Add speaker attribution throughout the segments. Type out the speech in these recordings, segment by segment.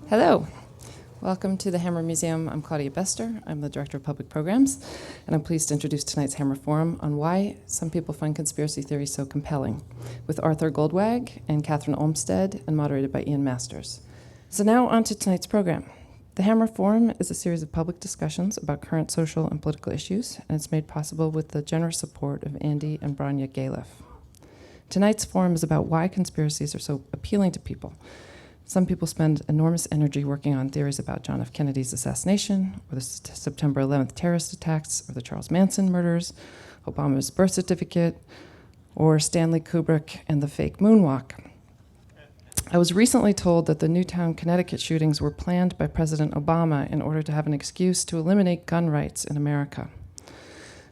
Speaker 1: Hello. Welcome to the Hammer Museum. I'm Claudia Bester. I'm the Director of Public Programs, and I'm pleased to introduce tonight's Hammer Forum on why some people find conspiracy theories so compelling, with Arthur Goldwag and Kathryn Olmsted, and moderated by Ian Masters. So now on to tonight's program. The Hammer Forum is a series of public discussions about current social and political issues, and it's made possible with the generous support of Andy and Branya Galiff. Tonight's forum is about why conspiracies are so appealing to people. Some people spend enormous energy working on theories about John F. Kennedy's assassination, or the September 11th terrorist attacks, or the Charles Manson murders, Obama's birth certificate, or Stanley Kubrick and the fake moonwalk. I was recently told that the Newtown, Connecticut shootings were planned by President Obama in order to have an excuse to eliminate gun rights in America.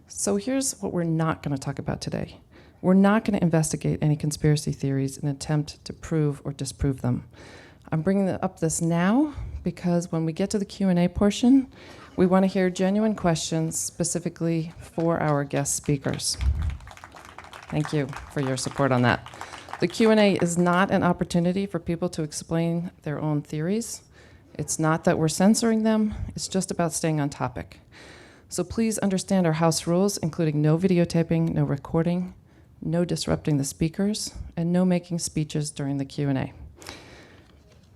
Speaker 1: So here's what we're not going to talk about today. We're not going to investigate any conspiracy theories in an attempt to prove or disprove them. I'm bringing up this now because when we get to the Q&A portion, we want to hear genuine questions specifically for our guest speakers. Thank you for your support on that. The Q&A is not an opportunity for people to explain their own theories. It's not that we're censoring them. It's just about staying on topic. So please understand our house rules, including no videotaping, no recording, no disrupting the speakers, and no making speeches during the Q&A.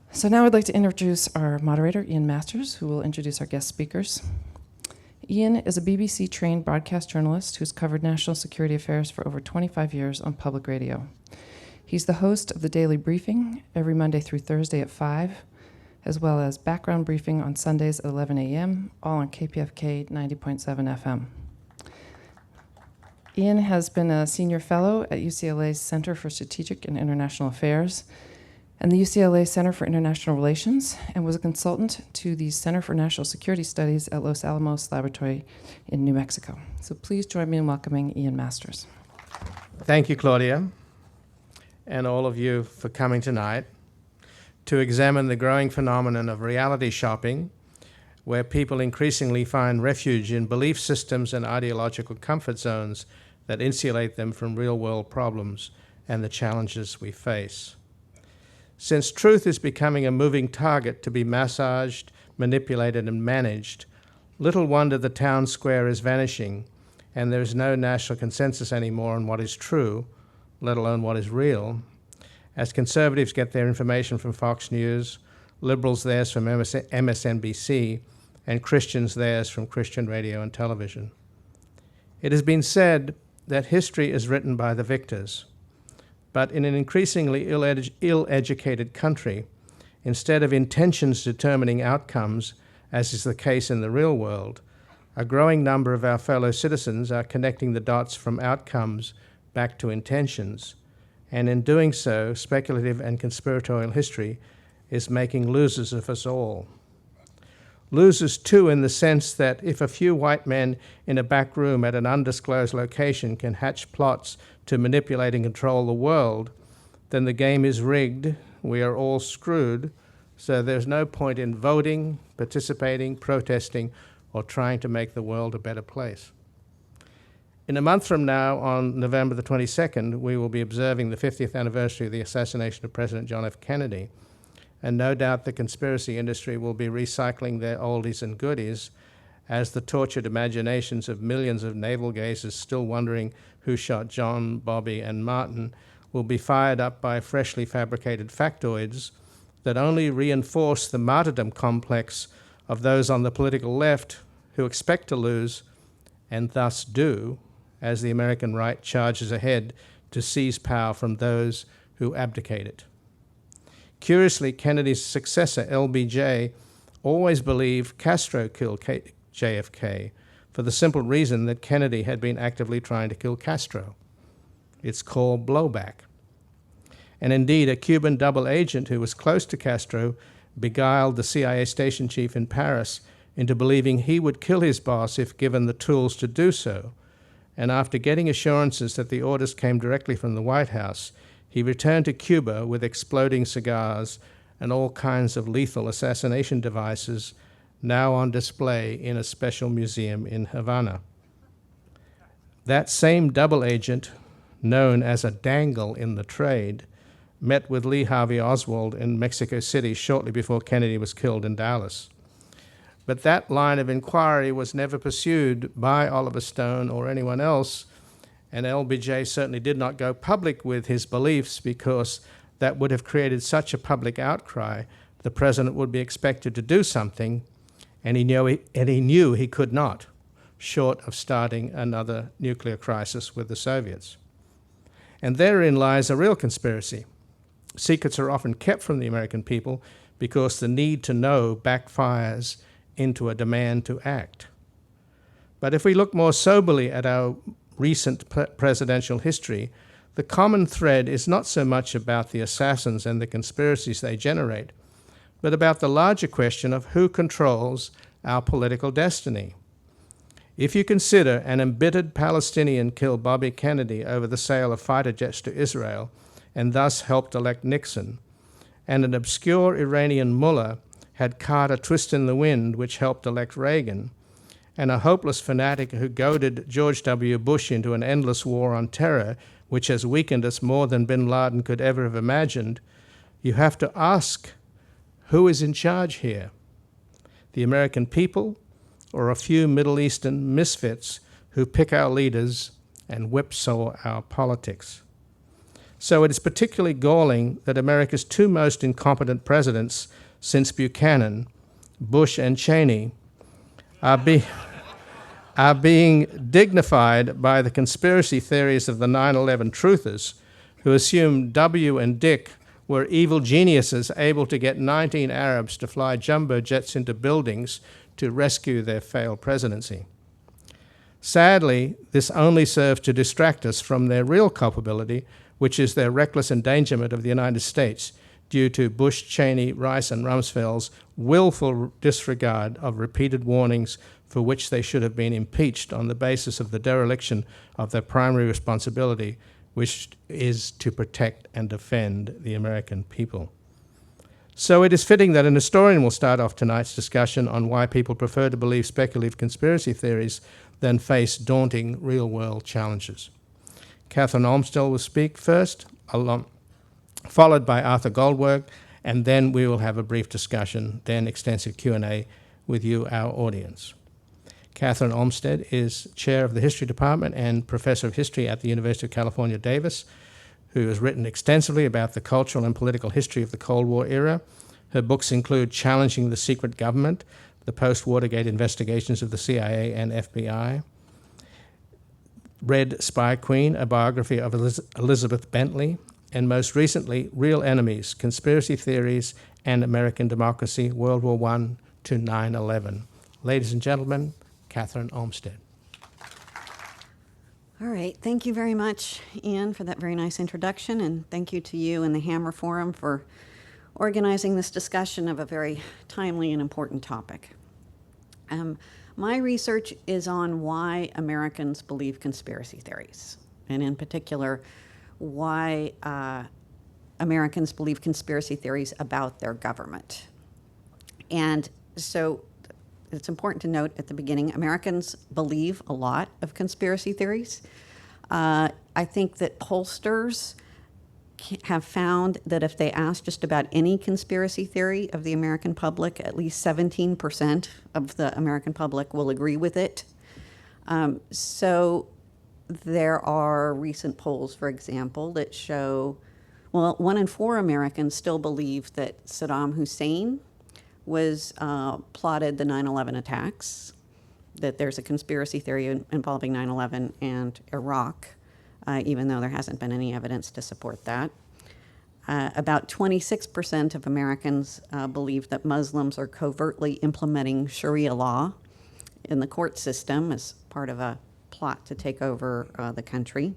Speaker 1: So now I'd like to introduce our moderator, Ian Masters, who will introduce our guest speakers. Ian is a BBC-trained broadcast journalist who's covered national security affairs for over 25 years on public radio. He's the host of the Daily Briefing every Monday through Thursday at 5, as well as Background Briefing on Sundays at 11 a.m., all on KPFK 90.7 FM. Ian has been a senior fellow at UCLA's Center for Strategic and International Affairs and the UCLA Center for International Relations, and was a consultant to the Center for National Security Studies at Los Alamos Laboratory in New Mexico. So please join me in welcoming Ian Masters.
Speaker 2: Thank you, Claudia, and all of you for coming tonight to examine the growing phenomenon of reality shopping, where people increasingly find refuge in belief systems and ideological comfort zones that insulate them from real-world problems and the challenges we face. Since truth is becoming a moving target to be massaged, manipulated, and managed, little wonder the town square is vanishing, and there is no national consensus anymore on what is true, let alone what is real, as conservatives get their information from Fox News, liberals theirs from MSNBC, and Christians theirs from Christian radio and television. It has been said that history is written by the victors. But in an increasingly ill-educated country, instead of intentions determining outcomes, as is the case in the real world, a growing number of our fellow citizens are connecting the dots from outcomes back to intentions. And in doing so, speculative and conspiratorial history is making losers of us all. Losers, too, in the sense that if a few white men in a back room at an undisclosed location can hatch plots to manipulate and control the world, then the game is rigged, we are all screwed, so there's no point in voting, participating, protesting, or trying to make the world a better place. In a month from now, on November the 22nd, we will be observing the 50th anniversary of the assassination of President John F. Kennedy. And no doubt the conspiracy industry will be recycling their oldies and goodies as the tortured imaginations of millions of navel gazers still wondering who shot John, Bobby, and Martin will be fired up by freshly fabricated factoids that only reinforce the martyrdom complex of those on the political left who expect to lose, and thus do, as the American right charges ahead to seize power from those who abdicate it. Curiously, Kennedy's successor, LBJ, always believed Castro killed JFK for the simple reason that Kennedy had been actively trying to kill Castro. It's called blowback. And indeed, a Cuban double agent who was close to Castro beguiled the CIA station chief in Paris into believing he would kill his boss if given the tools to do so. And after getting assurances that the orders came directly from the White House, he returned to Cuba with exploding cigars and all kinds of lethal assassination devices now on display in a special museum in Havana. That same double agent, known as a dangle in the trade, met with Lee Harvey Oswald in Mexico City shortly before Kennedy was killed in Dallas. But that line of inquiry was never pursued by Oliver Stone or anyone else, and LBJ certainly did not go public with his beliefs because that would have created such a public outcry. The president would be expected to do something, and he knew he could not, short of starting another nuclear crisis with the Soviets. And therein lies a real conspiracy. Secrets are often kept from the American people because the need to know backfires into a demand to act. But if we look more soberly at our recent presidential history, the common thread is not so much about the assassins and the conspiracies they generate, but about the larger question of who controls our political destiny. If you consider an embittered Palestinian killed Bobby Kennedy over the sale of fighter jets to Israel and thus helped elect Nixon, and an obscure Iranian mullah had Carter twist in the wind, which helped elect Reagan, and a hopeless fanatic who goaded George W. Bush into an endless war on terror, which has weakened us more than bin Laden could ever have imagined, you have to ask, who is in charge here? The American people, or a few Middle Eastern misfits who pick our leaders and whipsaw our politics? So it is particularly galling that America's two most incompetent presidents since Buchanan, Bush and Cheney, are being dignified by the conspiracy theories of the 9/11 truthers, who assume W and Dick were evil geniuses able to get 19 Arabs to fly jumbo jets into buildings to rescue their failed presidency. Sadly, this only serves to distract us from their real culpability, which is their reckless endangerment of the United States due to Bush, Cheney, Rice, and Rumsfeld's willful disregard of repeated warnings for which they should have been impeached on the basis of the dereliction of their primary responsibility, which is to protect and defend the American people. So it is fitting that an historian will start off tonight's discussion on why people prefer to believe speculative conspiracy theories than face daunting real-world challenges. Kathryn Olmsted will speak first, followed by Arthur Goldwag, and then we will have a brief discussion, then extensive Q&A with you, our audience. Kathryn Olmsted is chair of the History Department and professor of history at the University of California, Davis, who has written extensively about the cultural and political history of the Cold War era. Her books include Challenging the Secret Government, the post-Watergate investigations of the CIA and FBI, Red Spy Queen, a biography of Elizabeth Bentley, and most recently, Real Enemies, Conspiracy Theories and American Democracy, World War I to 9/11. Ladies and gentlemen, Kathryn Olmsted.
Speaker 3: All right, thank you very much, Ian, for that very nice introduction, and thank you to you and the Hammer Forum for organizing this discussion of a very timely and important topic. My research is on why Americans believe conspiracy theories, and in particular, why Americans believe conspiracy theories about their government. And so it's important to note at the beginning, Americans believe a lot of conspiracy theories. I think that pollsters have found that if they ask just about any conspiracy theory of the American public, at least 17% of the American public will agree with it. So there are recent polls, for example, that show, well, 1 in 4 Americans still believe that Saddam Hussein was plotted the 9/11 attacks, that there's a conspiracy theory involving 9/11 and Iraq, even though there hasn't been any evidence to support that. About 26% of Americans believe that Muslims are covertly implementing Sharia law in the court system as part of a plot to take over the country.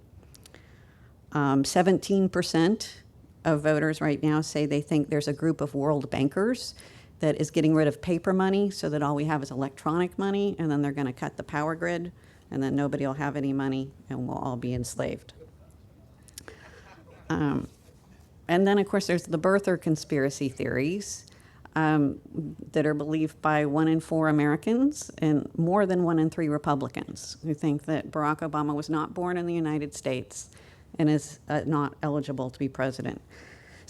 Speaker 3: 17% of voters right now say they think there's a group of world bankers that is getting rid of paper money so that all we have is electronic money, and then they're going to cut the power grid, and then nobody will have any money, and we'll all be enslaved. And then, of course, there's the birther conspiracy theories that are believed by 1 in 4 Americans and more than 1 in 3 Republicans who think that Barack Obama was not born in the United States and is not eligible to be president.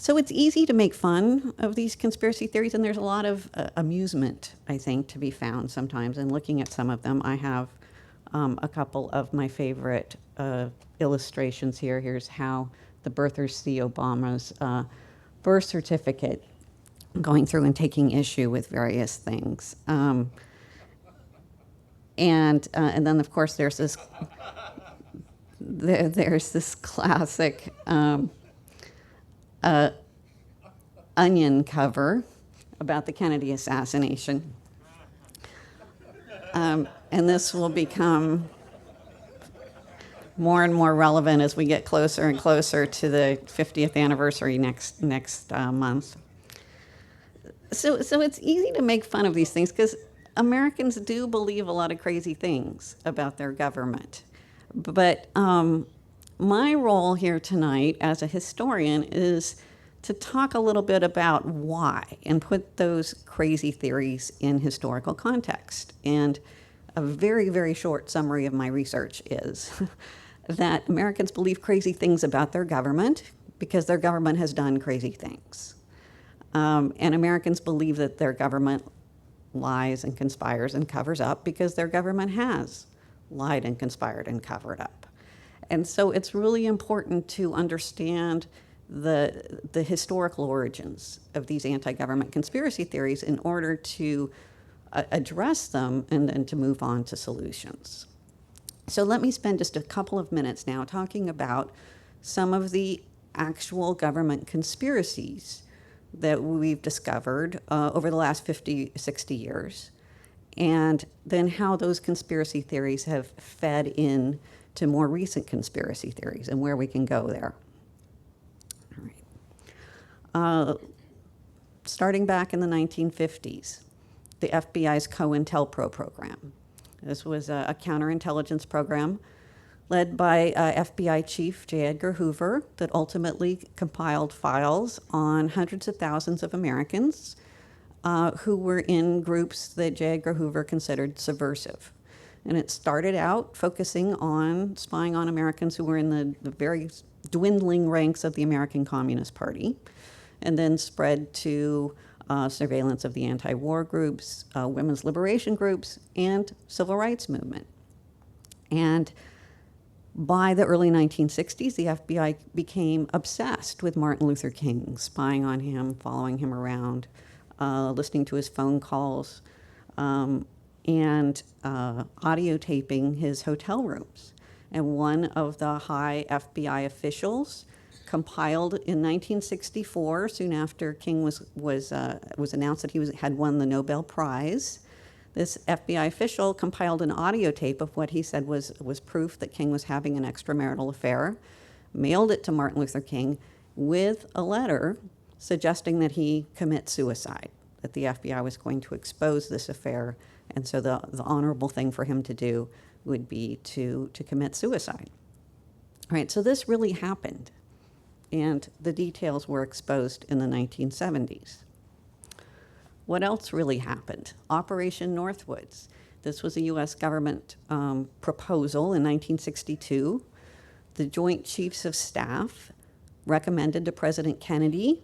Speaker 3: So it's easy to make fun of these conspiracy theories, and there's a lot of amusement, I think, to be found sometimes. And looking at some of them, I have a couple of my favorite illustrations here. Here's how the birthers see Obama's birth certificate, going through and taking issue with various things. And then, of course, there's this classic Onion cover about the Kennedy assassination. And this will become more and more relevant as we get closer and closer to the 50th anniversary next month. So it's easy to make fun of these things because Americans do believe a lot of crazy things about their government. But my role here tonight as a historian is to talk a little bit about why and put those crazy theories in historical context. And a very, very short summary of my research is that Americans believe crazy things about their government because their government has done crazy things. And Americans believe that their government lies and conspires and covers up because their government has lied and conspired and covered up. And so it's really important to understand the historical origins of these anti-government conspiracy theories in order to address them and then to move on to solutions. So let me spend just a couple of minutes now talking about some of the actual government conspiracies that we've discovered over the last 50, 60 years, and then how those conspiracy theories have fed in to more recent conspiracy theories and where we can go there. All right. Starting back in the 1950s, the FBI's COINTELPRO program. This was a counterintelligence program led by FBI Chief J. Edgar Hoover that ultimately compiled files on hundreds of thousands of Americans who were in groups that J. Edgar Hoover considered subversive. And it started out focusing on spying on Americans who were in the very dwindling ranks of the American Communist Party, and then spread to surveillance of the anti-war groups, women's liberation groups, and civil rights movement. And by the early 1960s, the FBI became obsessed with Martin Luther King, spying on him, following him around, listening to his phone calls, and audio taping his hotel rooms. And one of the high FBI officials compiled in 1964, soon after King was announced that he had won the Nobel Prize. This FBI official compiled an audio tape of what he said was proof that King was having an extramarital affair, mailed it to Martin Luther King with a letter suggesting that he commit suicide, that the FBI was going to expose this affair, and so the honorable thing for him to do would be to commit suicide. All right, so this really happened, and the details were exposed in the 1970s. What else really happened? Operation Northwoods. This was a U.S. government proposal in 1962. The Joint Chiefs of Staff recommended to President Kennedy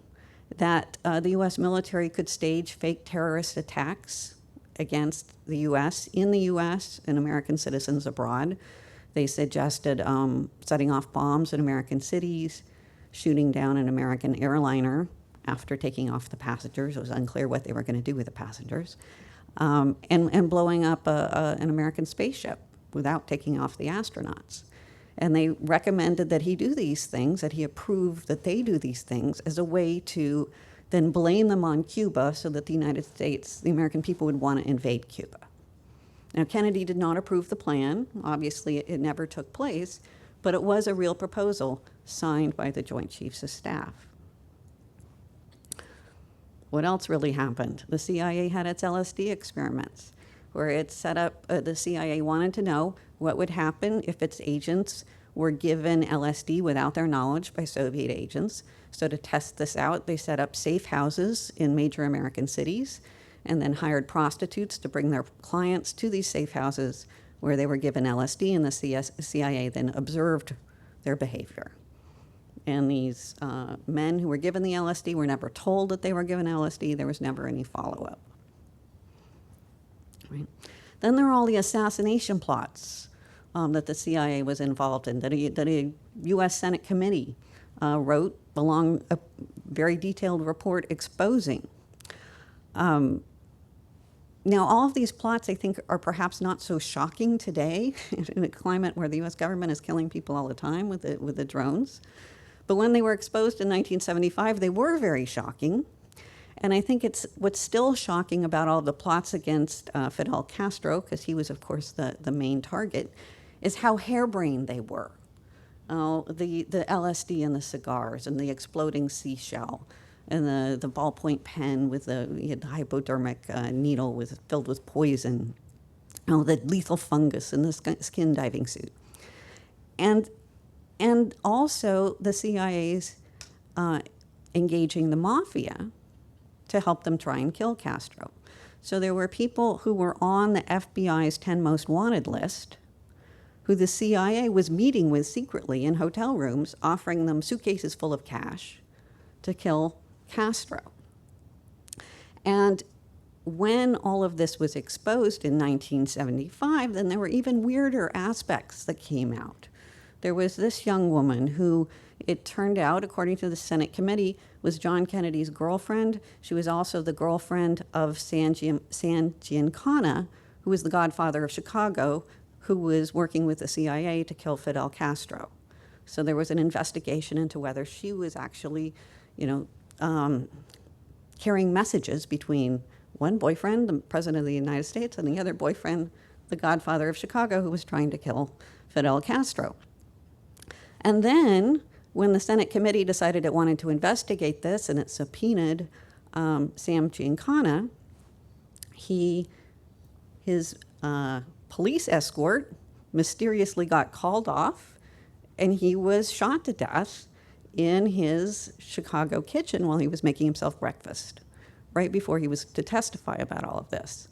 Speaker 3: that the U.S. military could stage fake terrorist attacks against the U.S., in the U.S., and American citizens abroad. They suggested setting off bombs in American cities, shooting down an American airliner after taking off the passengers. It was unclear what they were going to do with the passengers, and blowing up an American spaceship without taking off the astronauts. And they recommended that he do these things, that he approved that they do these things as a way to then blame them on Cuba so that the United States, the American people, would want to invade Cuba. Now, Kennedy did not approve the plan. Obviously, it never took place, but it was a real proposal signed by the Joint Chiefs of Staff. What else really happened? The CIA had its LSD experiments, where it set up, the CIA wanted to know what would happen if its agents were given LSD without their knowledge by Soviet agents. So to test this out, they set up safe houses in major American cities and then hired prostitutes to bring their clients to these safe houses where they were given LSD, and the CIA then observed their behavior. And these men who were given the LSD were never told that they were given LSD. There was never any follow-up. Right. Then there are all the assassination plots that the CIA was involved in, that a U.S. Senate committee wrote along a very detailed report exposing. Now, all of these plots, I think, are perhaps not so shocking today in a climate where the U.S. government is killing people all the time with the drones. But when they were exposed in 1975, they were very shocking. And I think what's still shocking about all the plots against Fidel Castro, because he was, of course, the main target, is how harebrained they were. The LSD and the cigars and the exploding seashell and the ballpoint pen with the hypodermic needle filled with poison, the lethal fungus and the skin diving suit. And also the CIA's engaging the mafia to help them try and kill Castro. So there were people who were on the FBI's 10 most wanted list who the CIA was meeting with secretly in hotel rooms, offering them suitcases full of cash to kill Castro. And when all of this was exposed in 1975, then there were even weirder aspects that came out. There was this young woman who, it turned out, according to the Senate committee, was John Kennedy's girlfriend. She was also the girlfriend of San Giancana, who was the godfather of Chicago, who was working with the CIA to kill Fidel Castro. So there was an investigation into whether she was actually, carrying messages between one boyfriend, the president of the United States, and the other boyfriend, the godfather of Chicago, who was trying to kill Fidel Castro. And then, when the Senate committee decided it wanted to investigate this and it subpoenaed Sam Giancana, his police escort mysteriously got called off, and he was shot to death in his Chicago kitchen while he was making himself breakfast, right before he was to testify about all of this.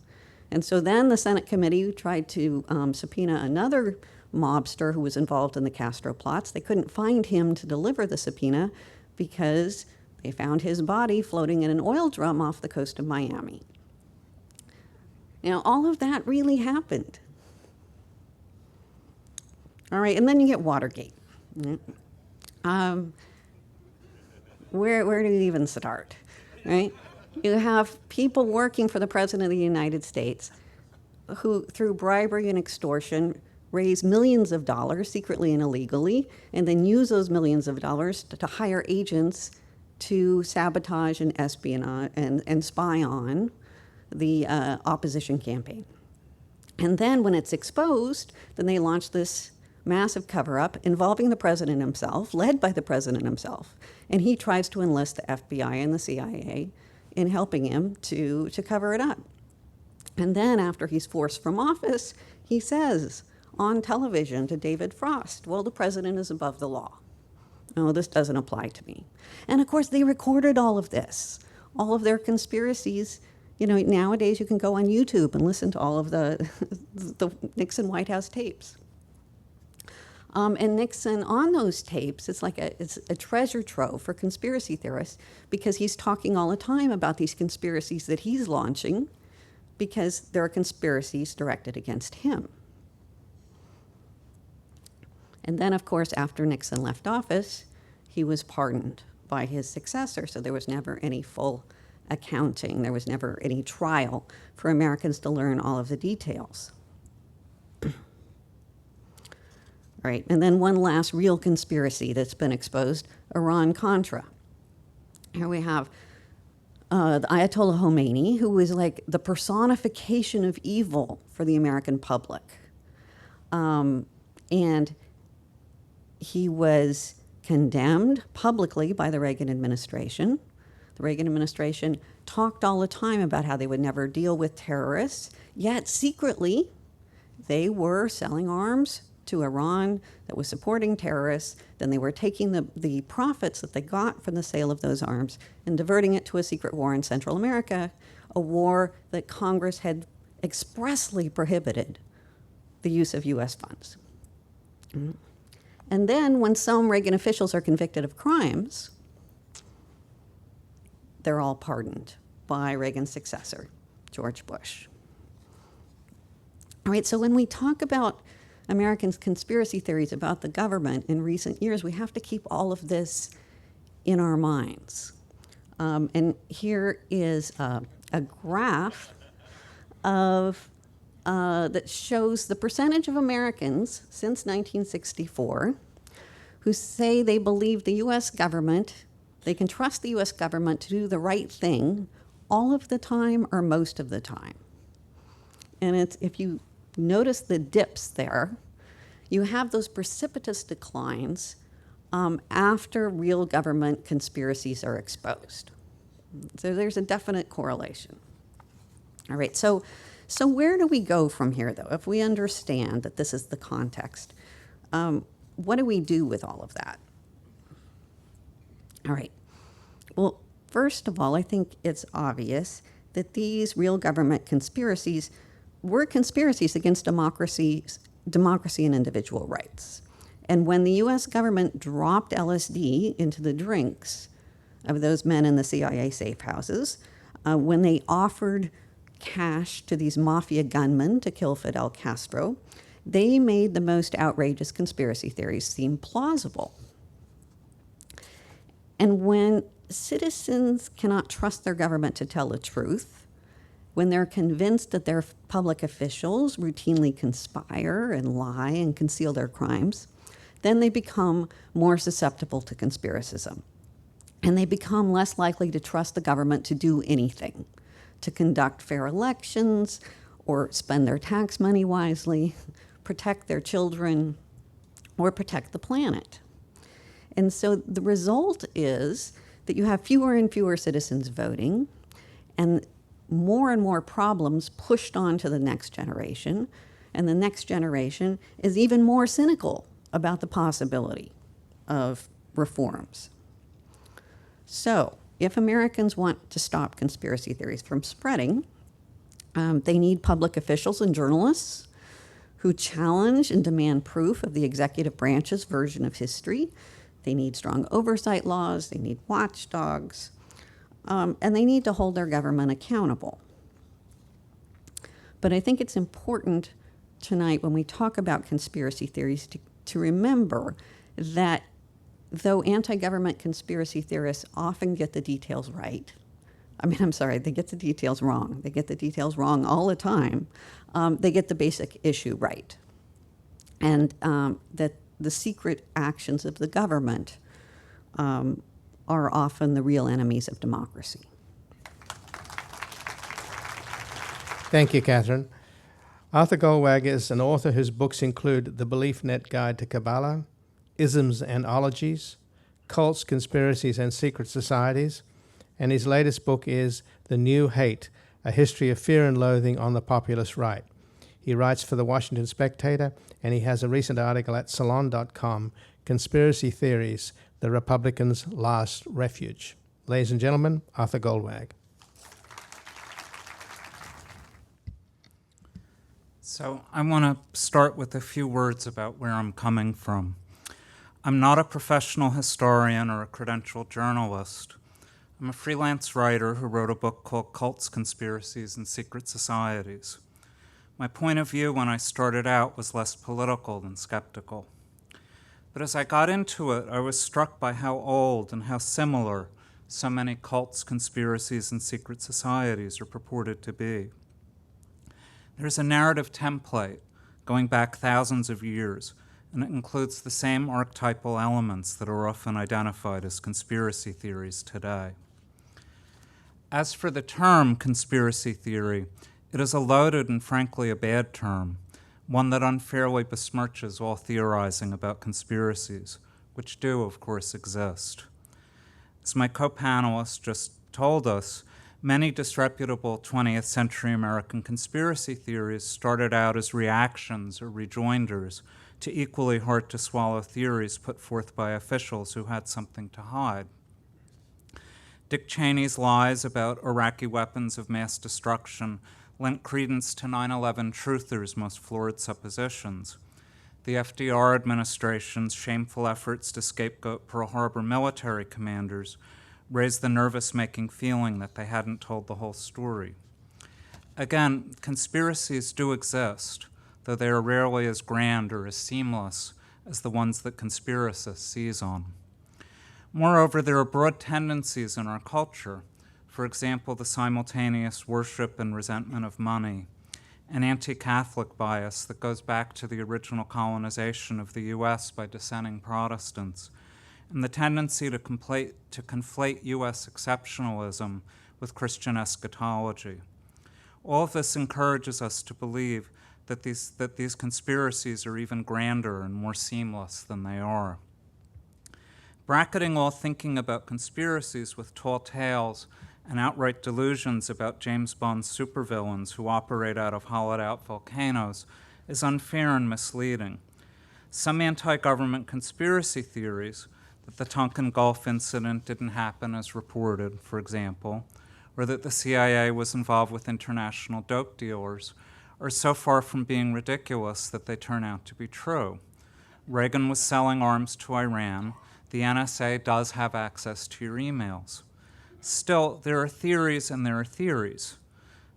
Speaker 3: And so then the Senate committee tried to subpoena another mobster who was involved in the Castro plots. They couldn't find him to deliver the subpoena because they found his body floating in an oil drum off the coast of Miami. Now, all of that really happened. All right, and then you get Watergate. Where do you even start, right? You have people working for the President of the United States who, through bribery and extortion, raise millions of dollars secretly and illegally, and then use those millions of dollars to hire agents to sabotage and espionage and spy on the opposition campaign. And then when it's exposed, then they launch this massive cover-up involving the president himself, led by the president himself. And he tries to enlist the FBI and the CIA in helping him to cover it up. And then after he's forced from office, he says on television to David Frost, well, the president is above the law. No, this doesn't apply to me. And of course, they recorded all of this, all of their conspiracies. Nowadays you can go on YouTube and listen to all of the Nixon White House tapes. And Nixon, on those tapes, it's a treasure trove for conspiracy theorists because he's talking all the time about these conspiracies that he's launching because there are conspiracies directed against him. And then, of course, after Nixon left office, he was pardoned by his successor, so there was never any full accounting. There was never any trial for Americans to learn all of the details. Right, and then one last real conspiracy that's been exposed, Iran-Contra. Here we have the Ayatollah Khomeini, who was like the personification of evil for the American public. And he was condemned publicly by the Reagan administration. The Reagan administration talked all the time about how they would never deal with terrorists, yet secretly they were selling arms to Iran that was supporting terrorists. Then they were taking the profits that they got from the sale of those arms and diverting it to a secret war in Central America, a war that Congress had expressly prohibited the use of U.S. funds. And then when some Reagan officials are convicted of crimes, they're all pardoned by Reagan's successor, George Bush. All right, so when we talk about Americans' conspiracy theories about the government in recent years, we have to keep all of this in our minds. And here is a graph of that shows the percentage of Americans since 1964 who say they believe the U.S. government, they can trust the U.S. government to do the right thing all of the time or most of the time. And it's, if you notice the dips there, you have those precipitous declines after real government conspiracies are exposed. So there's a definite correlation. All right, so where do we go from here, though? If we understand that this is the context, what do we do with all of that? All right. Well, first of all, I think it's obvious that these real government conspiracies were conspiracies against democracy and individual rights. And when the U.S. government dropped LSD into the drinks of those men in the CIA safe houses, when they offered cash to these mafia gunmen to kill Fidel Castro, they made the most outrageous conspiracy theories seem plausible. And when citizens cannot trust their government to tell the truth, when they're convinced that their public officials routinely conspire and lie and conceal their crimes, then they become more susceptible to conspiracism. And they become less likely to trust the government to do anything, to conduct fair elections or spend their tax money wisely, protect their children, or protect the planet. And so the result is that you have fewer and fewer citizens voting and more problems pushed on to the next generation. And the next generation is even more cynical about the possibility of reforms. So if Americans want to stop conspiracy theories from spreading, they need public officials and journalists who challenge and demand proof of the executive branch's version of history. They need strong oversight laws, they need watchdogs, and they need to hold their government accountable. But I think it's important tonight when we talk about conspiracy theories to remember that though anti-government conspiracy theorists often get the details right, they get the details wrong. They get the details wrong all the time. They get the basic issue right. And that the secret actions of the government are often the real enemies of democracy.
Speaker 2: Thank you, Kathryn. Arthur Goldwag is an author whose books include The Belief Net Guide to Kabbalah, Isms and Ologies, Cults, Conspiracies and Secret Societies, and his latest book is The New Hate, A History of Fear and Loathing on the Populist Right. He writes for the Washington Spectator, and he has a recent article at Salon.com, Conspiracy Theories, the Republicans' Last Refuge. Ladies and gentlemen, Arthur Goldwag.
Speaker 4: So I want to start with a few words about where I'm coming from. I'm not a professional historian or a credentialed journalist. I'm a freelance writer who wrote a book called Cults, Conspiracies and Secret Societies. My point of view when I started out was less political than skeptical. But as I got into it, I was struck by how old and how similar so many cults, conspiracies, and secret societies are purported to be. There's a narrative template going back thousands of years, and it includes the same archetypal elements that are often identified as conspiracy theories today. As for the term conspiracy theory, it is a loaded and frankly a bad term, one that unfairly besmirches all theorizing about conspiracies, which do, of course, exist. As my co-panelist just told us, many disreputable 20th century American conspiracy theories started out as reactions or rejoinders to equally hard-to-swallow theories put forth by officials who had something to hide. Dick Cheney's lies about Iraqi weapons of mass destruction lent credence to 9/11 truthers' most florid suppositions. the FDR administration's shameful efforts to scapegoat Pearl Harbor military commanders raised the nervous-making feeling that they hadn't told the whole story. Again, conspiracies do exist, though they are rarely as grand or as seamless as the ones that conspiracists seize on. Moreover, there are broad tendencies in our culture, for example, the simultaneous worship and resentment of money, an anti-Catholic bias that goes back to the original colonization of the U.S. by dissenting Protestants, and the tendency to conflate U.S. exceptionalism with Christian eschatology. All of this encourages us to believe that these conspiracies are even grander and more seamless than they are. Bracketing all thinking about conspiracies with tall tales and outright delusions about James Bond supervillains who operate out of hollowed-out volcanoes is unfair and misleading. Some anti-government conspiracy theories, that the Tonkin Gulf incident didn't happen as reported, for example, or that the CIA was involved with international dope dealers, are so far from being ridiculous that they turn out to be true. Reagan was selling arms to Iran. The NSA does have access to your emails. Still, there are theories and there are theories.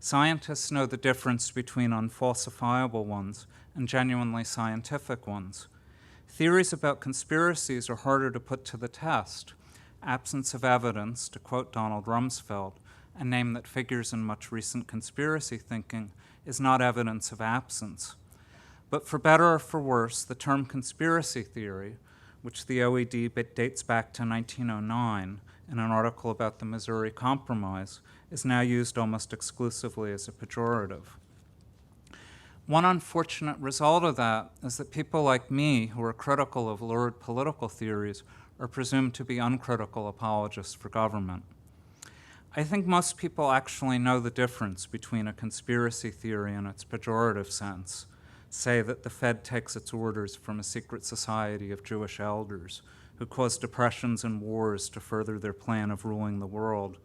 Speaker 4: Scientists know the difference between unfalsifiable ones and genuinely scientific ones. Theories about conspiracies are harder to put to the test. Absence of evidence, to quote Donald Rumsfeld, a name that figures in much recent conspiracy thinking, is not evidence of absence. But for better or for worse, the term conspiracy theory, which the OED dates back to 1909 in an article about the Missouri Compromise, is now used almost exclusively as a pejorative. One unfortunate result of that is that people like me, who are critical of lurid political theories, are presumed to be uncritical apologists for government. I think most people actually know the difference between a conspiracy theory in its pejorative sense, say that the Fed takes its orders from a secret society of Jewish elders who cause depressions and wars to further their plan of ruling the world,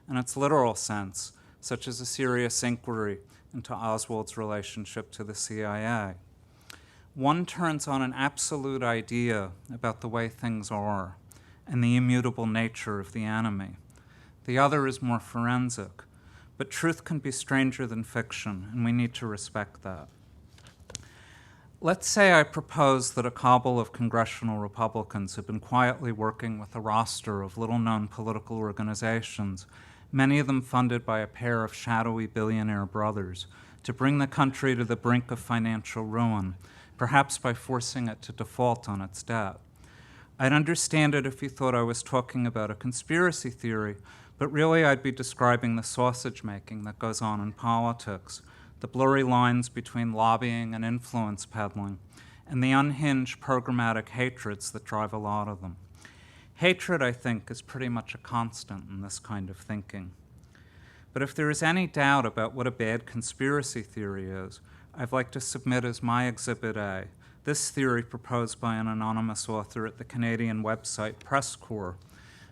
Speaker 4: in its literal sense, such as a serious inquiry into Oswald's relationship to the CIA. One turns on an absolute idea about the way things are and the immutable nature of the enemy. The other is more forensic, but truth can be stranger than fiction, and we need to respect that. Let's say I propose that a cabal of congressional Republicans have been quietly working with a roster of little-known political organizations, many of them funded by a pair of shadowy billionaire brothers, to bring the country to the brink of financial ruin, perhaps by forcing it to default on its debt. I'd understand it if you thought I was talking about a conspiracy theory, but really I'd be describing the sausage-making that goes on in politics, the blurry lines between lobbying and influence peddling, and the unhinged programmatic hatreds that drive a lot of them. Hatred, I think, is pretty much a constant in this kind of thinking. But if there is any doubt about what a bad conspiracy theory is, I'd like to submit as my Exhibit A this theory proposed by an anonymous author at the Canadian website Press Corps,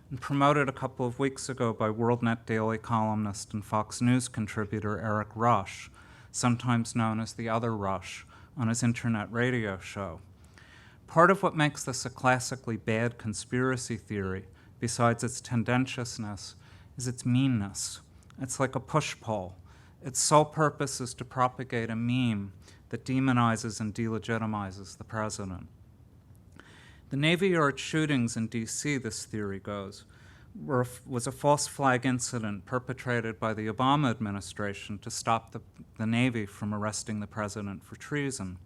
Speaker 4: and promoted a couple of weeks ago by WorldNet Daily columnist and Fox News contributor Eric Rush, sometimes known as the Other Rush, on his internet radio show. Part of what makes this a classically bad conspiracy theory, besides its tendentiousness, is its meanness. It's like a push-pull. Its sole purpose is to propagate a meme that demonizes and delegitimizes the president. The Navy Yard shootings in D.C., this theory goes, was a false flag incident perpetrated by the Obama administration to stop the Navy from arresting the president for treason.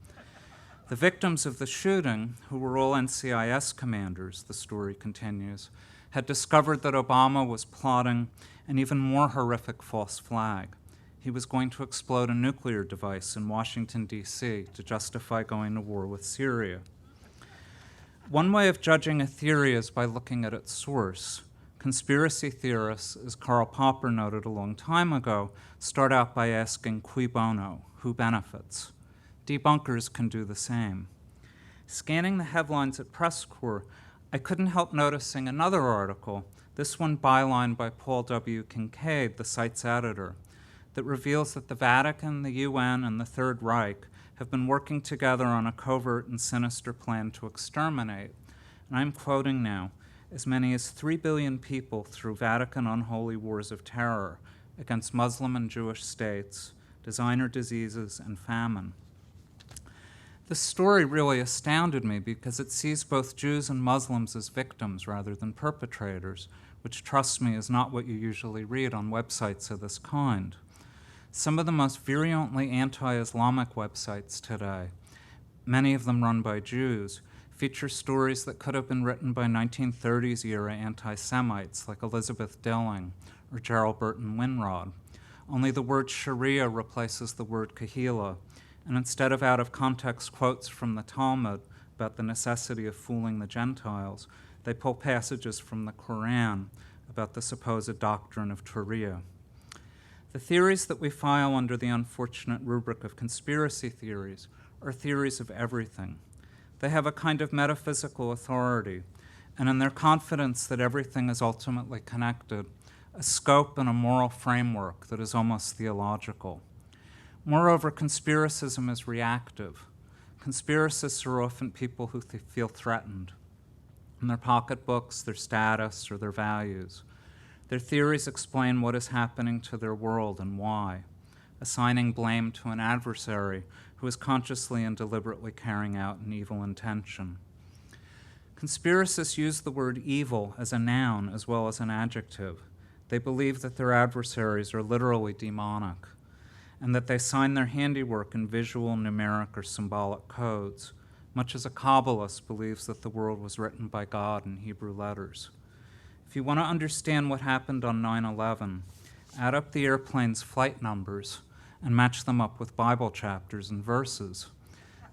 Speaker 4: The victims of the shooting, who were all NCIS commanders, the story continues, had discovered that Obama was plotting an even more horrific false flag. He was going to explode a nuclear device in Washington, D.C. to justify going to war with Syria. One way of judging a theory is by looking at its source. Conspiracy theorists, as Karl Popper noted a long time ago, start out by asking cui bono, who benefits? Debunkers can do the same. Scanning the headlines at Press Corps, I couldn't help noticing another article, this one bylined by Paul W. Kincaid, the site's editor, that reveals that the Vatican, the UN, and the Third Reich have been working together on a covert and sinister plan to exterminate, and I'm quoting now, as many as 3 billion people through Vatican unholy wars of terror against Muslim and Jewish states, designer diseases, and famine. This story really astounded me because it sees both Jews and Muslims as victims rather than perpetrators, which, trust me, is not what you usually read on websites of this kind. Some of the most virulently anti-Islamic websites today, many of them run by Jews, feature stories that could have been written by 1930s-era anti-Semites like Elizabeth Dilling or Gerald Burton Winrod. Only the word Sharia replaces the word kahila, and instead of out-of-context quotes from the Talmud about the necessity of fooling the Gentiles, they pull passages from the Quran about the supposed doctrine of Turiya. The theories that we file under the unfortunate rubric of conspiracy theories are theories of everything. They have a kind of metaphysical authority, and in their confidence that everything is ultimately connected, a scope and a moral framework that is almost theological. Moreover, conspiracism is reactive. Conspiracists are often people who feel threatened in their pocketbooks, their status, or their values. Their theories explain what is happening to their world and why, assigning blame to an adversary who is consciously and deliberately carrying out an evil intention. Conspiracists use the word evil as a noun as well as an adjective. They believe that their adversaries are literally demonic, and that they sign their handiwork in visual, numeric, or symbolic codes, much as a Kabbalist believes that the world was written by God in Hebrew letters. If you want to understand what happened on 9/11, add up the airplane's flight numbers and match them up with Bible chapters and verses.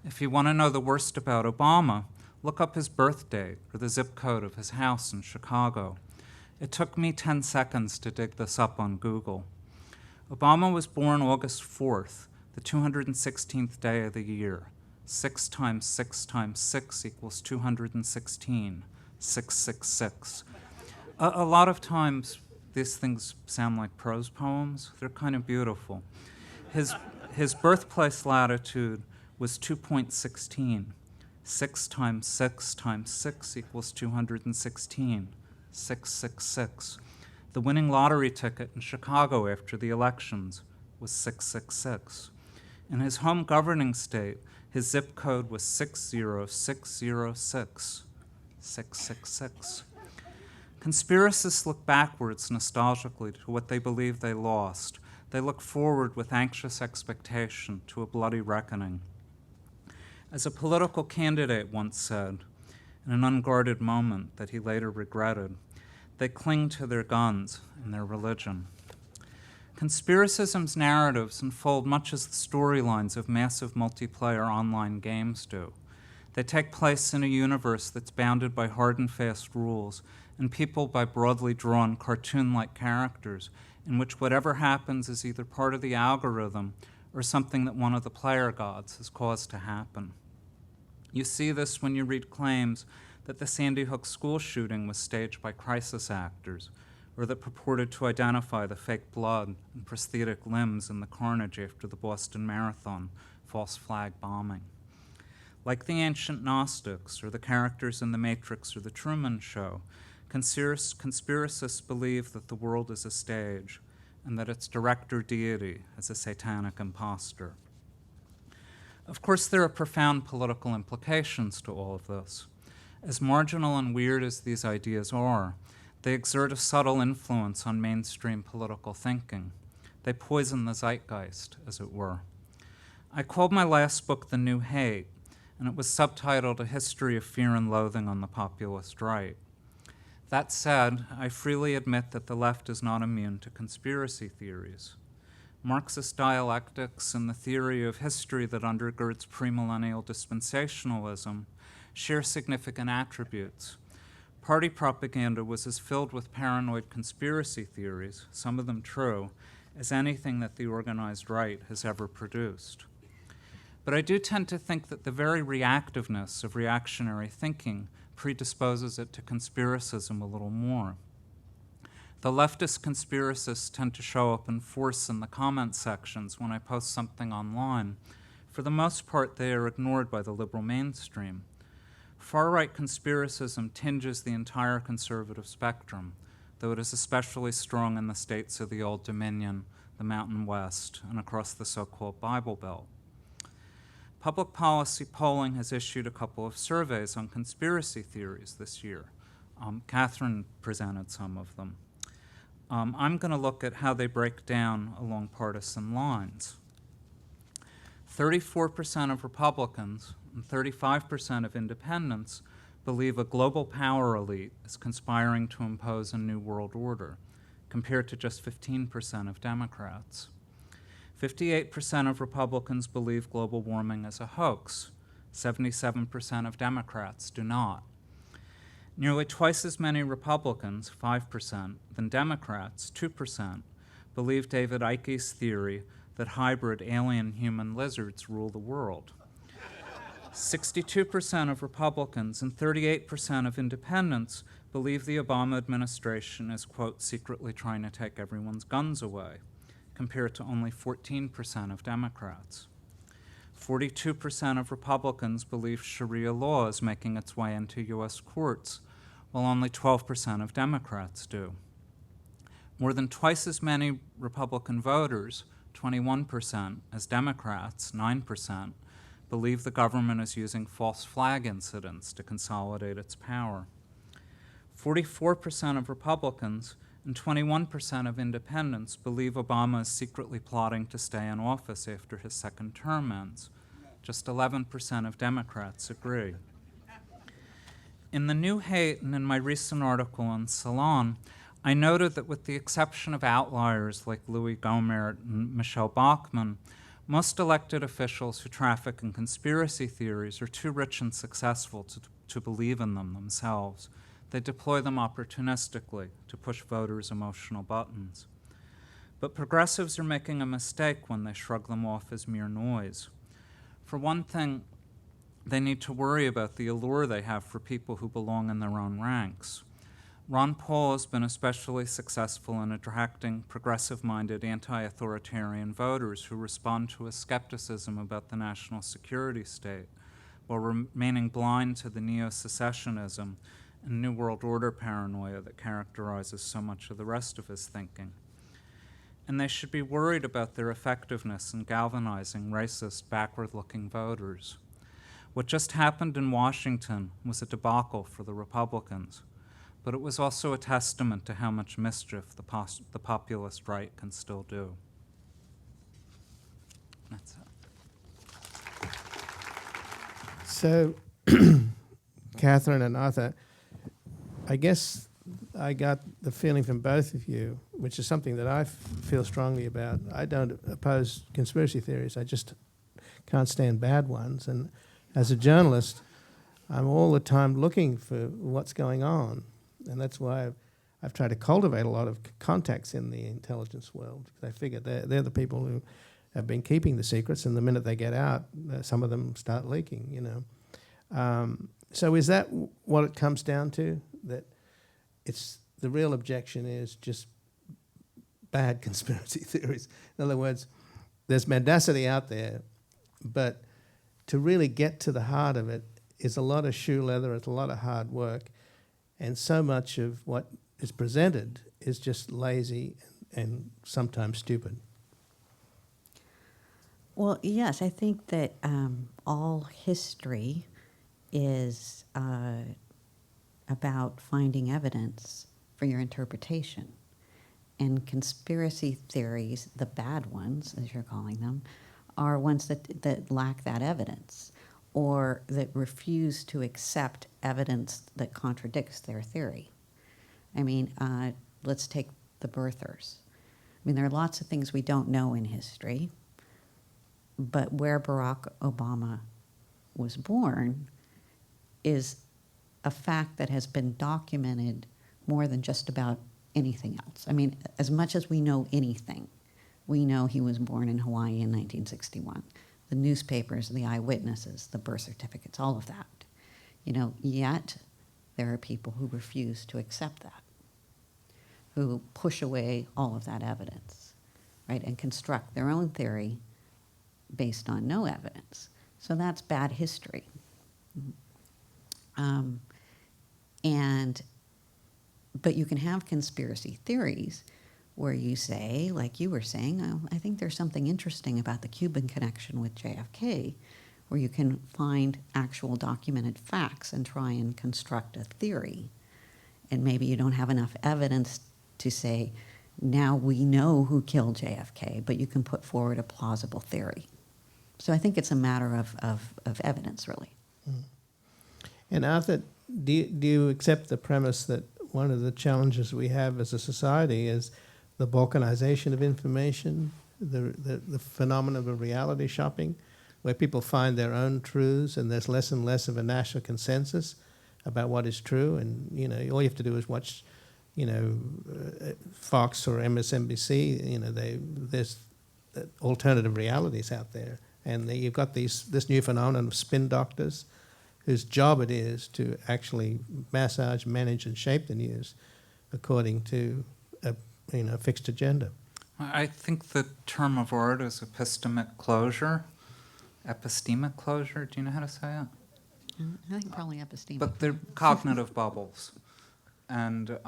Speaker 4: If you want to know the worst about Obama, look up his birth date or the zip code of his house in Chicago. It took me 10 seconds to dig this up on Google. Obama was born August 4th, the 216th day of the year. 6 times 6 times 6 equals 216. 666. A lot of times these things sound like prose poems. They're kind of beautiful. His birthplace latitude was 2.16. 6 times 6 times 6 equals 216. 666. The winning lottery ticket in Chicago after the elections was 666. In his home governing state, his zip code was 60606. 666. Conspiracists look backwards nostalgically to what they believe they lost. They look forward with anxious expectation to a bloody reckoning. As a political candidate once said, in an unguarded moment that he later regretted, they cling to their guns and their religion. Conspiracism's narratives unfold much as the storylines of massive multiplayer online games do. They take place in a universe that's bounded by hard and fast rules and peopled by broadly drawn cartoon-like characters in which whatever happens is either part of the algorithm or something that one of the player gods has caused to happen. You see this when you read claims that the Sandy Hook school shooting was staged by crisis actors, or that purported to identify the fake blood and prosthetic limbs in the carnage after the Boston Marathon false flag bombing. Like the ancient Gnostics, or the characters in The Matrix or The Truman Show, conspiracists believe that the world is a stage, and that its director deity is a satanic impostor. Of course, there are profound political implications to all of this. As marginal and weird as these ideas are, they exert a subtle influence on mainstream political thinking. They poison the zeitgeist, as it were. I called my last book The New Hate, and it was subtitled A History of Fear and Loathing on the Populist Right. That said, I freely admit that the left is not immune to conspiracy theories. Marxist dialectics and the theory of history that undergirds premillennial dispensationalism share significant attributes. Party propaganda was as filled with paranoid conspiracy theories, some of them true, as anything that the organized right has ever produced. But I do tend to think that the very reactiveness of reactionary thinking predisposes it to conspiracism a little more. The leftist conspiracists tend to show up in force in the comment sections when I post something online, For the most part, they are ignored by the liberal mainstream. Far-right conspiracism tinges the entire conservative spectrum, though it is especially strong in the states of the Old Dominion, the Mountain West, and across the so-called Bible Belt. Public policy polling has issued a couple of surveys on conspiracy theories this year. Kathryn presented some of them. I'm going to look at how they break down along partisan lines. 34% of Republicans and 35% of independents believe a global power elite is conspiring to impose a new world order, compared to just 15% of Democrats. 58% of Republicans believe global warming is a hoax. 77% of Democrats do not. Nearly twice as many Republicans, 5%, than Democrats, 2%, believe David Icke's theory that hybrid alien-human lizards rule the world. 62% of Republicans and 38% of independents believe the Obama administration is, quote, secretly trying to take everyone's guns away, compared to only 14% of Democrats. 42% of Republicans believe Sharia law is making its way into U.S. courts, while only 12% of Democrats do. More than twice as many Republican voters, 21%, as Democrats, 9%, believe the government is using false flag incidents to consolidate its power. 44% of Republicans and 21% of independents believe Obama is secretly plotting to stay in office after his second term ends. Just 11% of Democrats agree. In The New Hate and in my recent article in Salon, I noted that with the exception of outliers like Louis Gohmert and Michelle Bachmann, most elected officials who traffic in conspiracy theories are too rich and successful to believe in them themselves. They deploy them opportunistically to push voters' emotional buttons. But progressives are making a mistake when they shrug them off as mere noise. For one thing, they need to worry about the allure they have for people who belong in their own ranks. Ron Paul has been especially successful in attracting progressive-minded anti-authoritarian voters who respond to a skepticism about the national security state, while remaining blind to the neo-secessionism and New World Order paranoia that characterizes so much of the rest of his thinking. And they should be worried about their effectiveness in galvanizing racist, backward-looking voters. What just happened in Washington was a debacle for the Republicans, but it was also a testament to how much mischief the populist right can still do. That's it.
Speaker 2: So, Kathryn and Arthur, I guess I got the feeling from both of you, which is something that I feel strongly about. I don't oppose conspiracy theories. I just can't stand bad ones. And as a journalist, I'm all the time looking for what's going on. And that's why I've tried to cultivate a lot of contacts in the intelligence world. Because I figure they're the people who have been keeping the secrets, and the minute they get out, some of them start leaking, you know. So is that what it comes down to? That it's the real objection is just bad conspiracy theories. In other words, there's mendacity out there, but to really get to the heart of it is a lot of shoe leather, it's a lot of hard work, and so much of what is presented is just lazy and sometimes stupid.
Speaker 3: Well, yes, I think that all history is about finding evidence for your interpretation. And conspiracy theories, the bad ones, as you're calling them, are ones that lack that evidence or that refuse to accept evidence that contradicts their theory. I mean, let's take the birthers. I mean, there are lots of things we don't know in history, but where Barack Obama was born is a fact that has been documented more than just about anything else. I mean, as much as we know anything, we know he was born in Hawaii in 1961. The newspapers, the eyewitnesses, the birth certificates, all of that. You know, yet there are people who refuse to accept that, who push away all of that evidence, right, and construct their own theory based on no evidence. So that's bad history. But you can have conspiracy theories where you say, like you were saying, oh, I think there's something interesting about the Cuban connection with JFK, where you can find actual documented facts and try and construct a theory. And maybe you don't have enough evidence to say, now we know who killed JFK, but you can put forward a plausible theory. So I think it's a matter of evidence, really.
Speaker 2: And Arthur, do you accept the premise that one of the challenges we have as a society is the balkanization of information, the phenomenon of reality shopping, where people find their own truths and there's less and less of a national consensus about what is true, and all you have to do is watch, Fox or MSNBC. There's alternative realities out there, and you've got this new phenomenon of spin doctors, whose job it is to actually massage, manage, and shape the news according to a fixed agenda.
Speaker 4: I think the term of art is epistemic closure. Epistemic closure, do you know how to say it?
Speaker 3: I think probably epistemic.
Speaker 4: But they're cognitive bubbles. And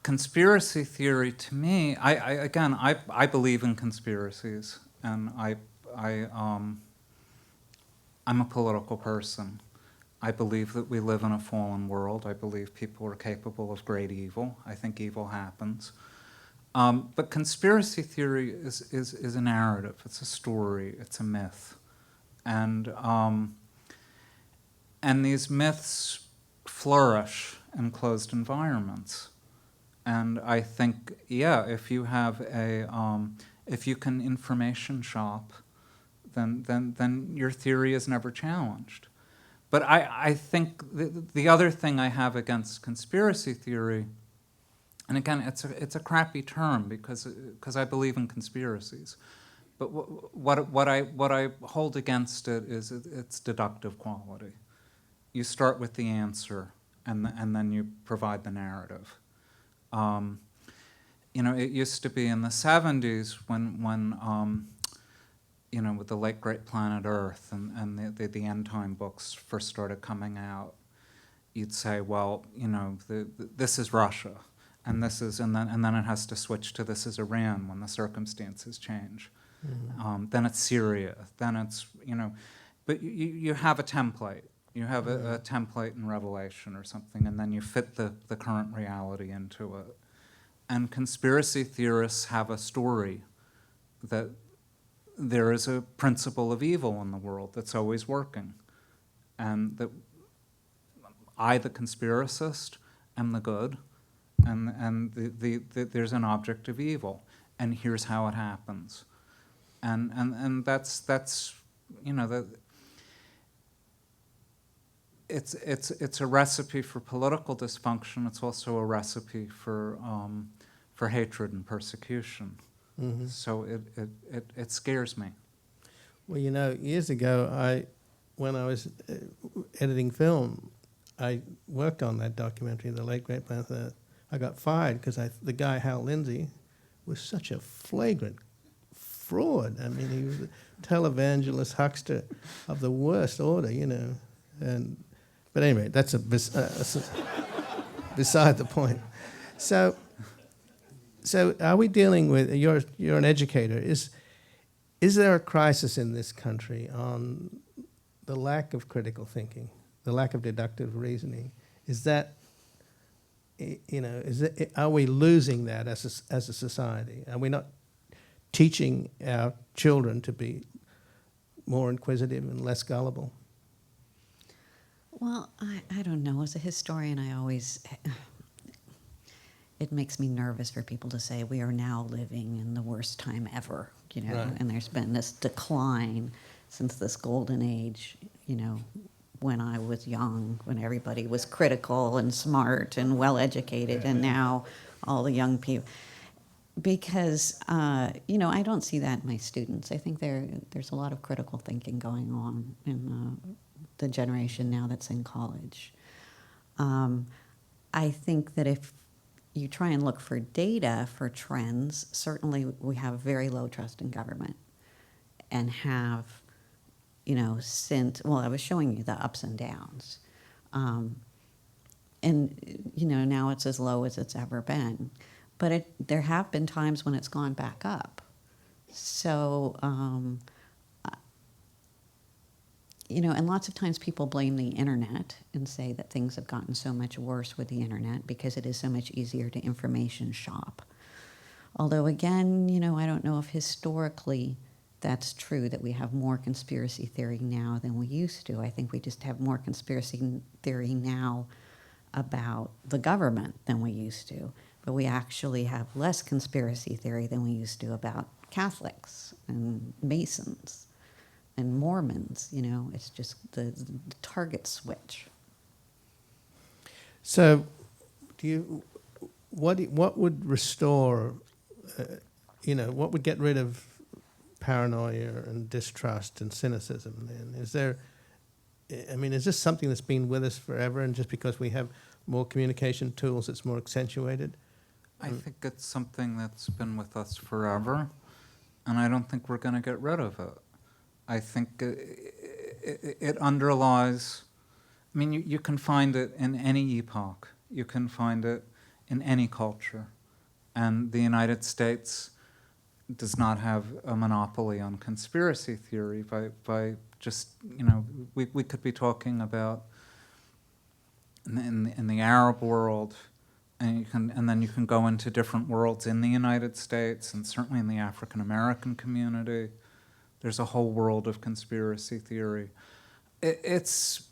Speaker 4: conspiracy theory, to me, I believe in conspiracies, and I'm a political person. I believe that we live in a fallen world. I believe people are capable of great evil. I think evil happens. But conspiracy theory is a narrative. It's a story. It's a myth. And these myths flourish in closed environments. And I think, if you have if you can information shop, then your theory is never challenged. But I think the other thing I have against conspiracy theory, and again, it's a crappy term because I believe in conspiracies, but what I hold against it is its deductive quality. You start with the answer, and then you provide the narrative. It used to be in the 70s when with the late great Planet Earth and the end time books first started coming out, you'd say, well, this is Russia, and then it has to switch to this is Iran when the circumstances change. Mm-hmm. Then it's Syria. Then it's but you have a template. You have a template in Revelation or something, and then you fit the current reality into it. And conspiracy theorists have a story that there is a principle of evil in the world that's always working, and that I, the conspiracist, am the good, and there's an object of evil, and here's how it happens, and that's that. It's a recipe for political dysfunction. It's also a recipe for hatred and persecution. Mm-hmm. So it scares me.
Speaker 2: Well, years ago, when I was editing film, I worked on that documentary, The Late Great Planet Earth. I got fired because the guy, Hal Lindsey, was such a flagrant fraud. I mean, he was a televangelist huckster of the worst order, But anyway, that's beside the point. So are we dealing with, you're an educator, is there a crisis in this country on the lack of critical thinking, the lack of deductive reasoning? Are we losing that as a society? Are we not teaching our children to be more inquisitive and less gullible?
Speaker 3: Well, I don't know. As a historian, it makes me nervous for people to say we are now living in the worst time ever, right. And there's been this decline since this golden age, when I was young, when everybody was critical and smart and well-educated, and now all the young people. Because, I don't see that in my students. I think there's a lot of critical thinking going on in the generation now that's in college. I think that if you try and look for data for trends, certainly we have very low trust in government. and have, since, well, I was showing you the ups and downs. And, now it's as low as it's ever been. But there have been times when it's gone back up. So, and lots of times people blame the internet and say that things have gotten so much worse with the internet because it is so much easier to information shop. Although, again, I don't know if historically that's true, that we have more conspiracy theory now than we used to. I think we just have more conspiracy theory now about the government than we used to. But we actually have less conspiracy theory than we used to about Catholics and Masons and Mormons. It's just the target switch.
Speaker 2: So, what would restore, what would get rid of paranoia and distrust and cynicism then? Is this something that's been with us forever, and just because we have more communication tools, it's more accentuated?
Speaker 4: I think it's something that's been with us forever, and I don't think we're going to get rid of it. I think it underlies, you can find it in any epoch. You can find it in any culture. And the United States does not have a monopoly on conspiracy theory by just, we could be talking about in the Arab world, and then you can go into different worlds in the United States, and certainly in the African American community. There's a whole world of conspiracy theory. It's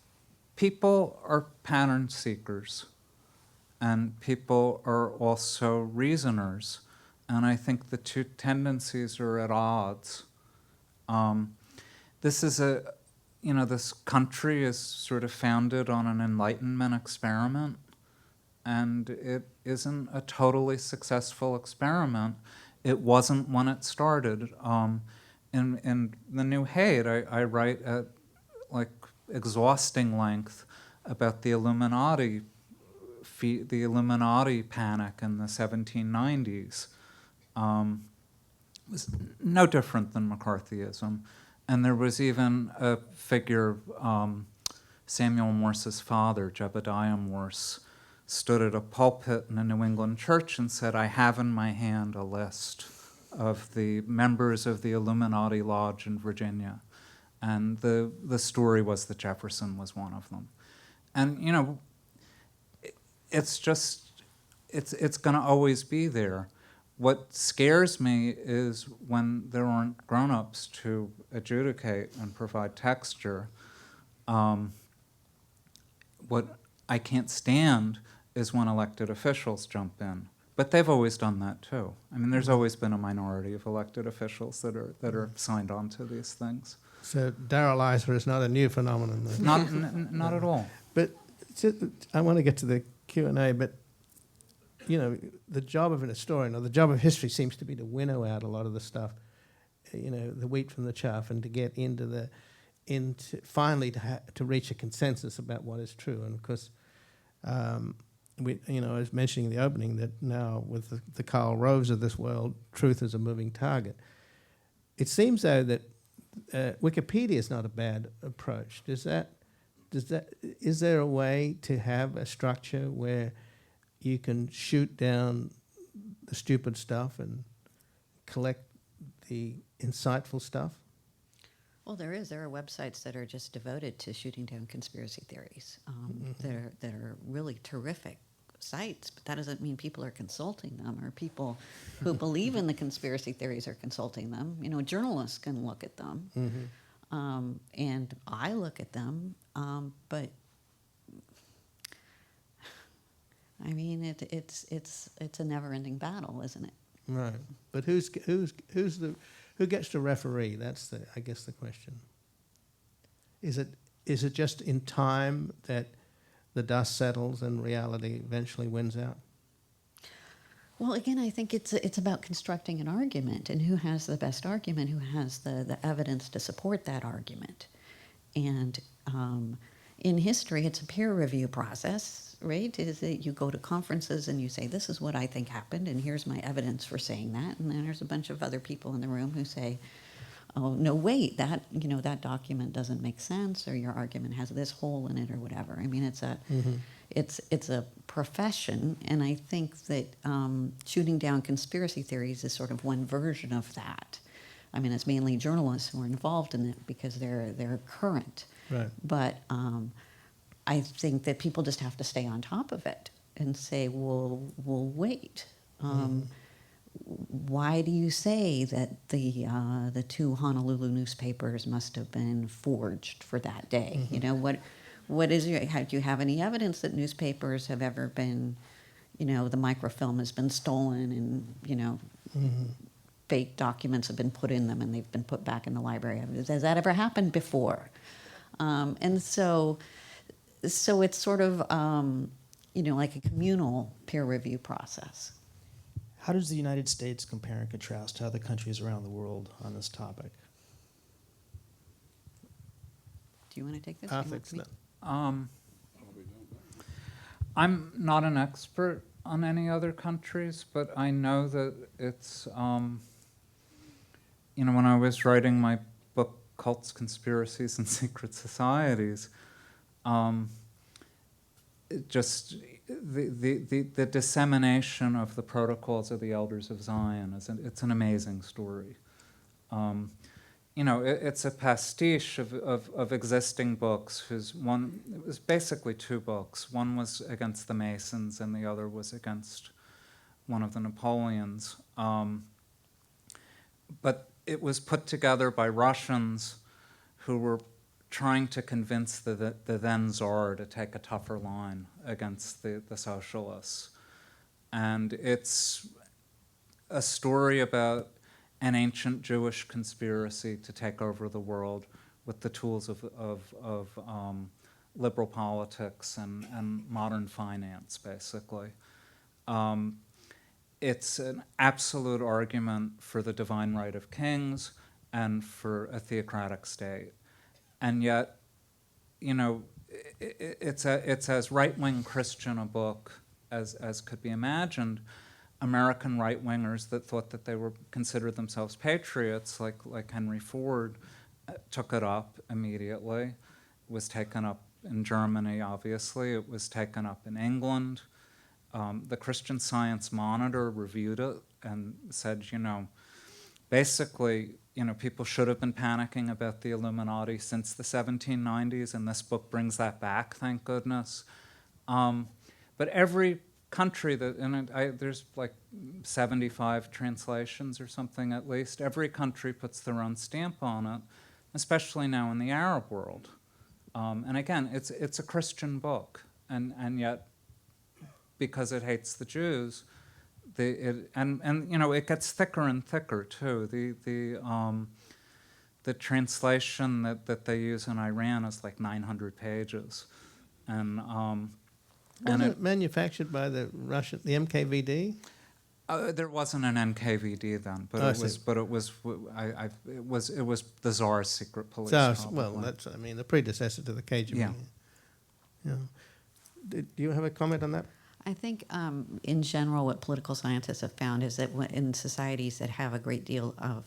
Speaker 4: people are pattern seekers, and people are also reasoners, and I think the two tendencies are at odds. This is this country is sort of founded on an Enlightenment experiment, and it isn't a totally successful experiment. It wasn't when it started. In The New Hate, I write at exhausting length about the Illuminati panic in the 1790s. It was no different than McCarthyism. And there was even a figure, Samuel Morse's father, Jebediah Morse, stood at a pulpit in a New England church and said, "I have in my hand a list of the members of the Illuminati Lodge in Virginia." And the story was that Jefferson was one of them. And, it's going to always be there. What scares me is when there aren't grown-ups to adjudicate and provide texture. What I can't stand is when elected officials jump in. But they've always done that too. There's always been a minority of elected officials that are signed on to these things.
Speaker 2: So Darrell Eisler is not a new phenomenon.
Speaker 4: Not at all.
Speaker 2: But I want to get to the Q&A, but the job of an historian, or the job of history, seems to be to winnow out a lot of the stuff, the wheat from the chaff, and to get finally to reach a consensus about what is true. And of course, I was mentioning in the opening that now with the Karl Roves of this world, truth is a moving target. It seems though that Wikipedia is not a bad approach. Is there a way to have a structure where you can shoot down the stupid stuff and collect the insightful stuff?
Speaker 3: Well, there are websites that are just devoted to shooting down conspiracy theories. That are really terrific sites, but that doesn't mean people are consulting them, or people who believe in the conspiracy theories are consulting them. Journalists can look at them, and I look at them, but it's a never-ending battle, isn't it?
Speaker 2: Right, but who gets to referee? That's I guess the question. Is it just in time that the dust settles and reality eventually wins out?
Speaker 3: Well, again, I think it's about constructing an argument, and who has the best argument, who has the evidence to support that argument. And in history, it's a peer review process, right? Is that you go to conferences and you say, this is what I think happened, and here's my evidence for saying that. And then there's a bunch of other people in the room who say, oh, no, wait, that, that document doesn't make sense, or your argument has this hole in it, or whatever. I mean, it's a profession, and I think that shooting down conspiracy theories is sort of one version of that. I mean, it's mainly journalists who are involved in it because they're current.
Speaker 2: Right.
Speaker 3: But I think that people just have to stay on top of it and say, well, wait. Why do you say that the two Honolulu newspapers must have been forged for that day? What is do you have any evidence that newspapers have ever been, the microfilm has been stolen and fake documents have been put in them and they've been put back in the library? Has that ever happened before? And so it's sort of like a communal peer review process.
Speaker 5: How does the United States compare and contrast to other countries around the world on this topic?
Speaker 3: Do you want to take this?
Speaker 2: Arthur,
Speaker 4: I'm not an expert on any other countries, but I know that it's, when I was writing my book, Cults, Conspiracies, and Secret Societies, the dissemination of the protocols of the elders of Zion it's an amazing story. It's a pastiche of existing books. It was basically two books. One was against the Masons, and the other was against one of the Napoleons. But it was put together by Russians who were trying to convince the then Tsar to take a tougher line against the socialists. And it's a story about an ancient Jewish conspiracy to take over the world with the tools of liberal politics and modern finance, basically. It's an absolute argument for the divine right of kings and for a theocratic state. And yet, it's as right-wing Christian a book as could be imagined. American right-wingers that thought that they were considered themselves patriots, like Henry Ford, took it up immediately. It was taken up in Germany, obviously. It was taken up in England. The Christian Science Monitor reviewed it and said, basically, people should have been panicking about the Illuminati since the 1790s, and this book brings that back, thank goodness. But every country there's like 75 translations or something at least. Every country puts their own stamp on it, especially now in the Arab world. And again, it's a Christian book, and yet because it hates the Jews, it gets thicker and thicker too. The translation that they use in Iran is like 900 pages, and
Speaker 2: wasn't it manufactured by the NKVD?
Speaker 4: There wasn't an NKVD then, but it was the Tsar's secret police.
Speaker 2: Well, that's the predecessor to the KGB. Yeah. Do you have a comment on that?
Speaker 3: I think, in general, what political scientists have found is that in societies that have a great deal of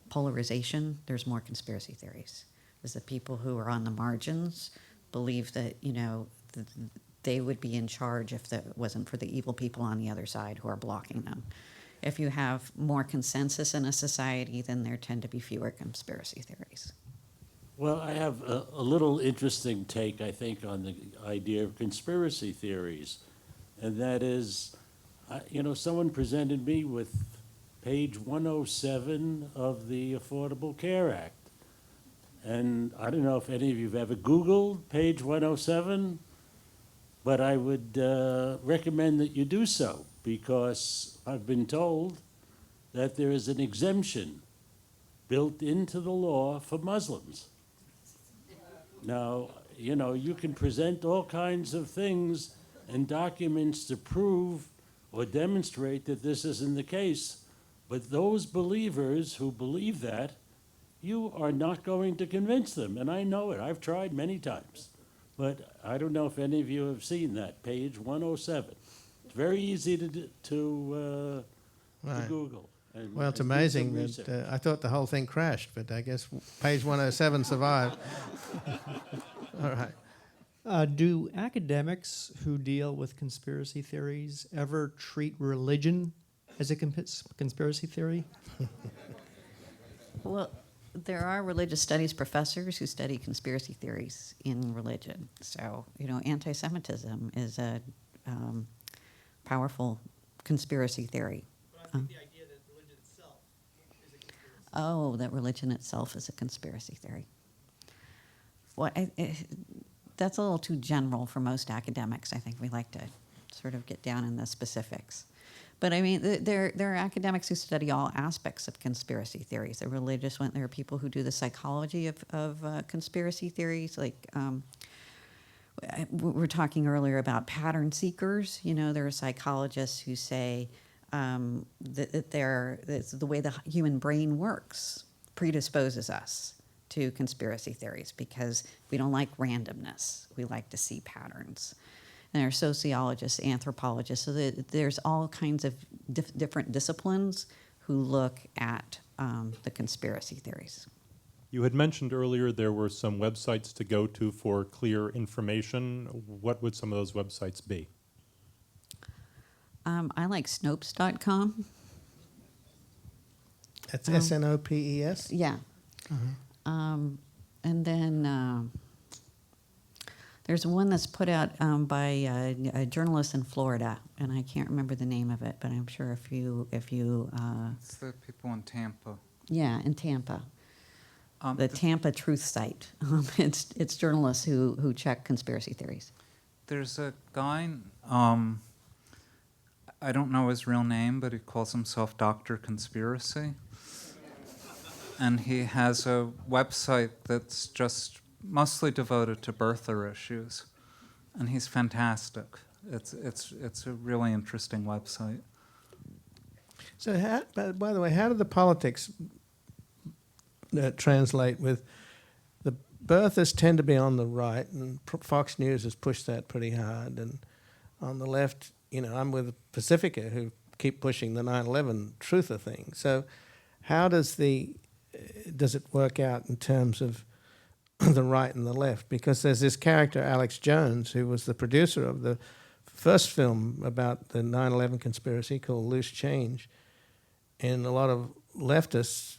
Speaker 3: polarization, there's more conspiracy theories. Is that people who are on the margins believe that, they would be in charge if it wasn't for the evil people on the other side who are blocking them. If you have more consensus in a society, then there tend to be fewer conspiracy theories.
Speaker 6: Well, I have a little interesting take, I think, on the idea of conspiracy theories. And that is, someone presented me with page 107 of the Affordable Care Act. And I don't know if any of you have ever Googled page 107, but I would recommend that you do so, because I've been told that there is an exemption built into the law for Muslims. Now, you can present all kinds of things and documents to prove or demonstrate that this isn't the case, but those believers who believe that, you are not going to convince them, and I know it. I've tried many times, but I don't know if any of you have seen that, page 107. It's very easy to
Speaker 2: Right.
Speaker 6: Google.
Speaker 2: Well, it's
Speaker 6: and do some
Speaker 2: amazing that
Speaker 6: research.
Speaker 2: I thought the whole thing crashed, but I guess page 107 survived. All right.
Speaker 7: Do academics who deal with conspiracy theories ever treat religion as a conspiracy theory?
Speaker 3: Well, there are religious studies professors who study conspiracy theories in religion. So, anti-Semitism is a powerful conspiracy theory.
Speaker 7: But I think the idea that religion itself is a conspiracy.
Speaker 3: Oh, that religion itself is a conspiracy theory. Well, that's a little too general for most academics. I think we like to sort of get down in the specifics. But I mean, there are academics who study all aspects of conspiracy theories. The religious one, there are people who do the psychology of conspiracy theories. Like we were talking earlier about pattern seekers. There are psychologists who say that the way the human brain works predisposes us to conspiracy theories because we don't like randomness. We like to see patterns. And there are sociologists, anthropologists, so there's all kinds of different disciplines who look at the conspiracy theories.
Speaker 8: You had mentioned earlier there were some websites to go to for clear information. What would some of those websites be?
Speaker 3: I like Snopes.com.
Speaker 2: That's SNOPES?
Speaker 3: Yeah. And then there's one that's put out by a journalist in Florida, and I can't remember the name of it, but I'm sure if you
Speaker 4: It's the people in Tampa.
Speaker 3: yeah, in Tampa, the Tampa Truth Site. It's journalists who check conspiracy theories.
Speaker 4: There's a guy, I don't know his real name, but he calls himself Dr. Conspiracy. And he has a website that's just mostly devoted to birther issues. And he's fantastic. It's a really interesting website.
Speaker 2: So, by the way, how do the politics translate with the birthers tend to be on the right, and Fox News has pushed that pretty hard, and on the left, I'm with Pacifica, who keep pushing the 9/11 truther thing. So, how does it work out in terms of the right and the left? Because there's this character, Alex Jones, who was the producer of the first film about the 9/11 conspiracy called Loose Change, and a lot of leftists,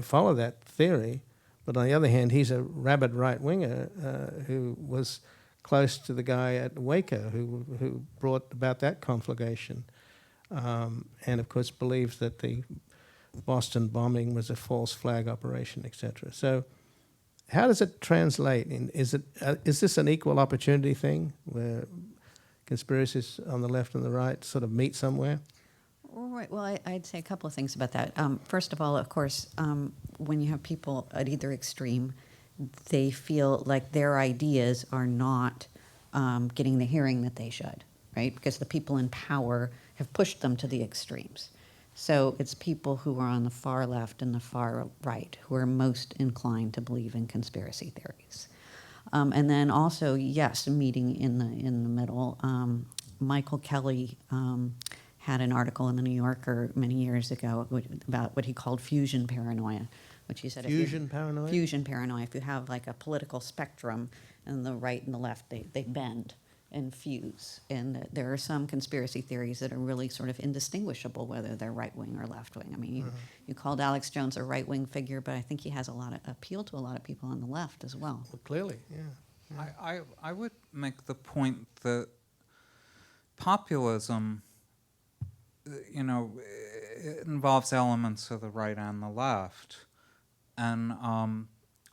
Speaker 2: follow that theory. But on the other hand, he's a rabid right-winger who was close to the guy at Waco who brought about that conflagration, and of course believes that the Boston bombing was a false flag operation, etc. So how does it translate? Is this an equal opportunity thing where conspiracies on the left and the right sort of meet somewhere?
Speaker 3: Right. Well, I'd say a couple of things about that. First of all, of course, when you have people at either extreme, they feel like their ideas are not getting the hearing that they should, right? Because the people in power have pushed them to the extremes. So it's people who are on the far left and the far right who are most inclined to believe in conspiracy theories. And then also, yes, meeting in the middle. Michael Kelly had an article in the New Yorker many years ago about what he called fusion paranoia, which he said
Speaker 2: Fusion paranoia?
Speaker 3: Fusion paranoia. If you have like a political spectrum and the right and the left, they bend and fuse. And there are some conspiracy theories that are really sort of indistinguishable whether they're right-wing or left-wing. I mean, you called Alex Jones a right-wing figure, but I think he has a lot of appeal to a lot of people on the left as well.
Speaker 2: Well, clearly, yeah.
Speaker 4: I would make the point that populism, it involves elements of the right and the left. And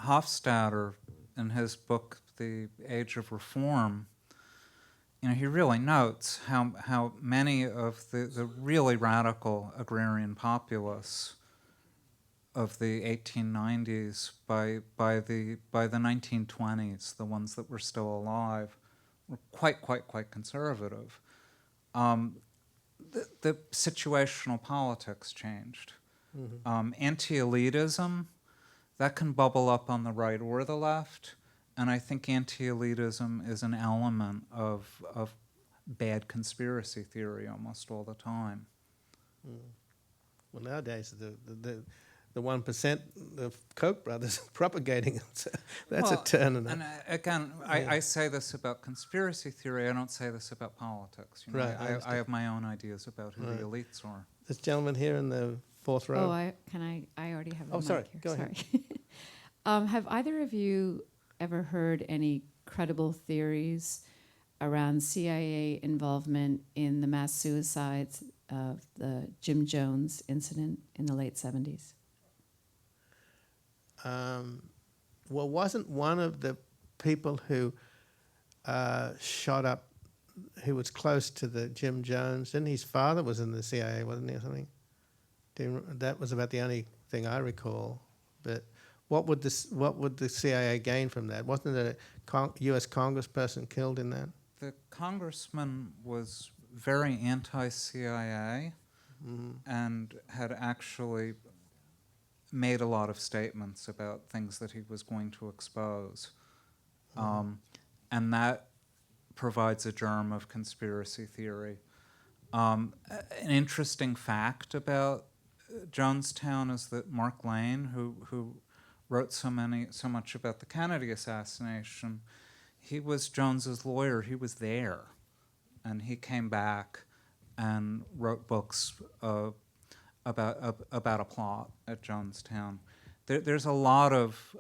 Speaker 4: Hofstadter, in his book, The Age of Reform, he really notes how many of the really radical agrarian populists of the 1890s, by the 1920s, the ones that were still alive, were quite conservative. The situational politics changed. Anti-elitism, that can bubble up on the right or the left, and I think anti-elitism is an element of bad conspiracy theory almost all the time.
Speaker 2: Well, nowadays the 1%, the Koch brothers are propagating it. So that's
Speaker 4: Well,
Speaker 2: a turn in it.
Speaker 4: And again, I say this about conspiracy theory. I don't say this about politics. You know,
Speaker 2: Right, I
Speaker 4: I
Speaker 2: understand.
Speaker 4: have my own ideas about who
Speaker 2: Right.
Speaker 4: the elites are.
Speaker 2: This gentleman here in the fourth row.
Speaker 9: Oh, I already have a
Speaker 2: Oh,
Speaker 9: mic
Speaker 2: sorry.
Speaker 9: here.
Speaker 2: Go ahead.
Speaker 9: Sorry. Have either of you ever heard any credible theories around CIA involvement in the mass suicides of the Jim Jones incident in the late 70s?
Speaker 2: Well, wasn't one of the people who shot up, who was close to the Jim Jones, didn't his father was in the CIA, wasn't he, or something? That was about the only thing I recall. But what would the CIA gain from that? Wasn't there a U.S. congressperson killed in that?
Speaker 4: The congressman was very anti-CIA and had actually made a lot of statements about things that he was going to expose. And that provides a germ of conspiracy theory. An interesting fact about Jonestown is that Mark Lane, who wrote so much about the Kennedy assassination, he was Jones's lawyer. He was there, and he came back and wrote books about a plot at Jonestown. There's a lot of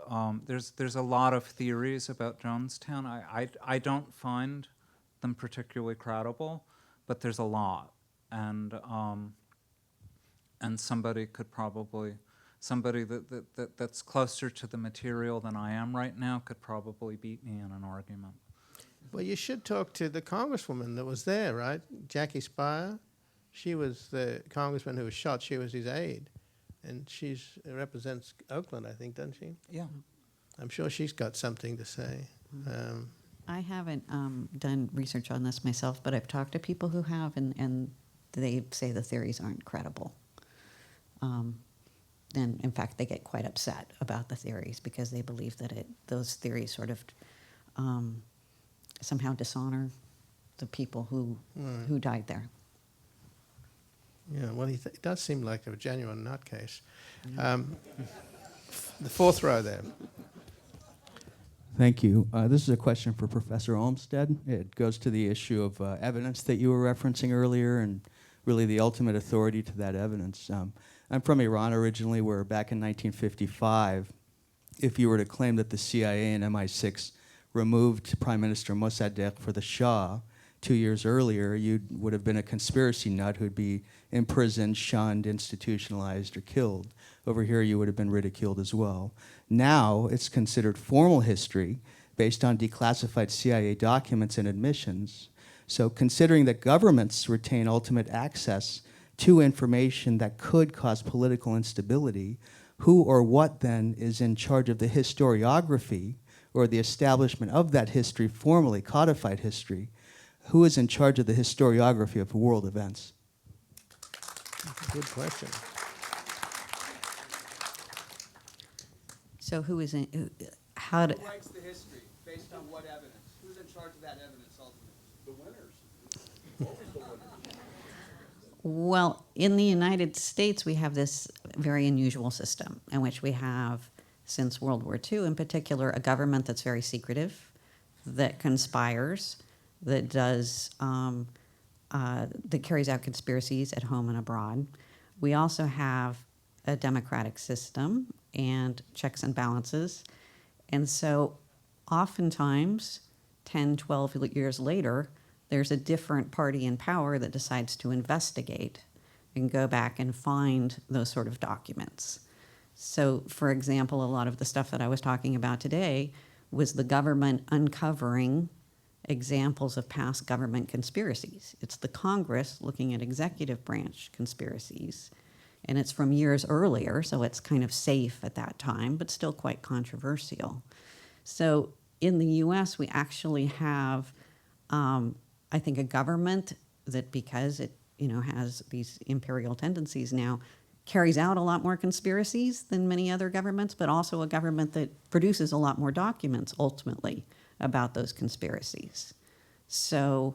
Speaker 4: there's a lot of theories about Jonestown. I don't find them particularly credible, but there's a lot, and somebody that's closer to the material than I am right now could probably beat me in an argument.
Speaker 2: Well, you should talk to the congresswoman that was there, right? Jackie Spire. She was the congressman who was shot. She was his aide. And she represents Oakland, I think, doesn't she?
Speaker 4: Yeah.
Speaker 2: I'm sure she's got something to say.
Speaker 3: I haven't done research on this myself, but I've talked to people who have, and they say the theories aren't credible. And in fact, they get quite upset about the theories because they believe that those theories sort of somehow dishonor the people who died there.
Speaker 2: Yeah, well, it does seem like a genuine nutcase. The fourth row there.
Speaker 10: Thank you. This is a question for Professor Olmsted. It goes to the issue of evidence that you were referencing earlier and really the ultimate authority to that evidence. I'm from Iran originally, where back in 1955, if you were to claim that the CIA and MI6 removed Prime Minister Mossadegh for the Shah 2 years earlier, you would have been a conspiracy nut who'd be imprisoned, shunned, institutionalized, or killed. Over here, you would have been ridiculed as well. Now, it's considered formal history based on declassified CIA documents and admissions. So considering that governments retain ultimate access to information that could cause political instability, who or what then is in charge of the historiography or the establishment of that history, formally codified history? Who is in charge of the historiography of world events?
Speaker 2: That's a good question.
Speaker 3: So who is in?
Speaker 10: Who writes the history? Based on what evidence? Who's in charge of that evidence ultimately? The winners.
Speaker 3: Well, in the United States, we have this very unusual system in which we have, since World War II in particular, a government that's very secretive, that conspires, that does that carries out conspiracies at home and abroad. We also have a democratic system and checks and balances. And so oftentimes, 10, 12 years later, there's a different party in power that decides to investigate and go back and find those sort of documents. So, for example, a lot of the stuff that I was talking about today was the government uncovering examples of past government conspiracies. It's the Congress looking at executive branch conspiracies. And it's from years earlier, so it's kind of safe at that time, but still quite controversial. So in the US, we actually have, I think, a government that, because it has these imperial tendencies now, carries out a lot more conspiracies than many other governments, but also a government that produces a lot more documents ultimately about those conspiracies. So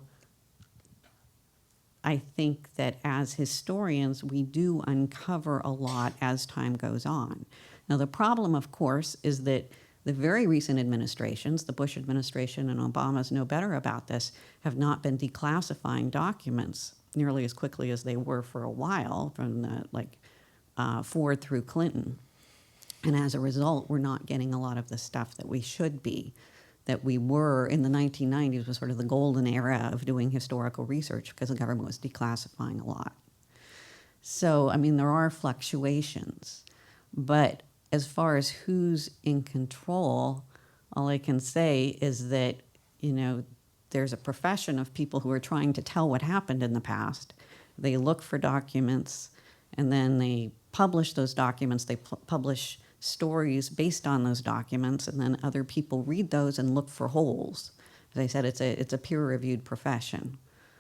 Speaker 3: I think that as historians, we do uncover a lot as time goes on. Now, the problem, of course, is that the very recent administrations, the Bush administration and Obama's know better about this, have not been declassifying documents nearly as quickly as they were for a while, from Ford through Clinton. And as a result, we're not getting a lot of the stuff that we should be, that we were in the 1990s was sort of the golden era of doing historical research because the government was declassifying a lot. So, I mean, there are fluctuations, but as far as who's in control, all I can say is that, you know, there's a profession of people who are trying to tell what happened in the past. They look for documents, and then they publish those documents. They publish stories based on those documents, and then other people read those and look for holes. As I said, it's a peer-reviewed profession.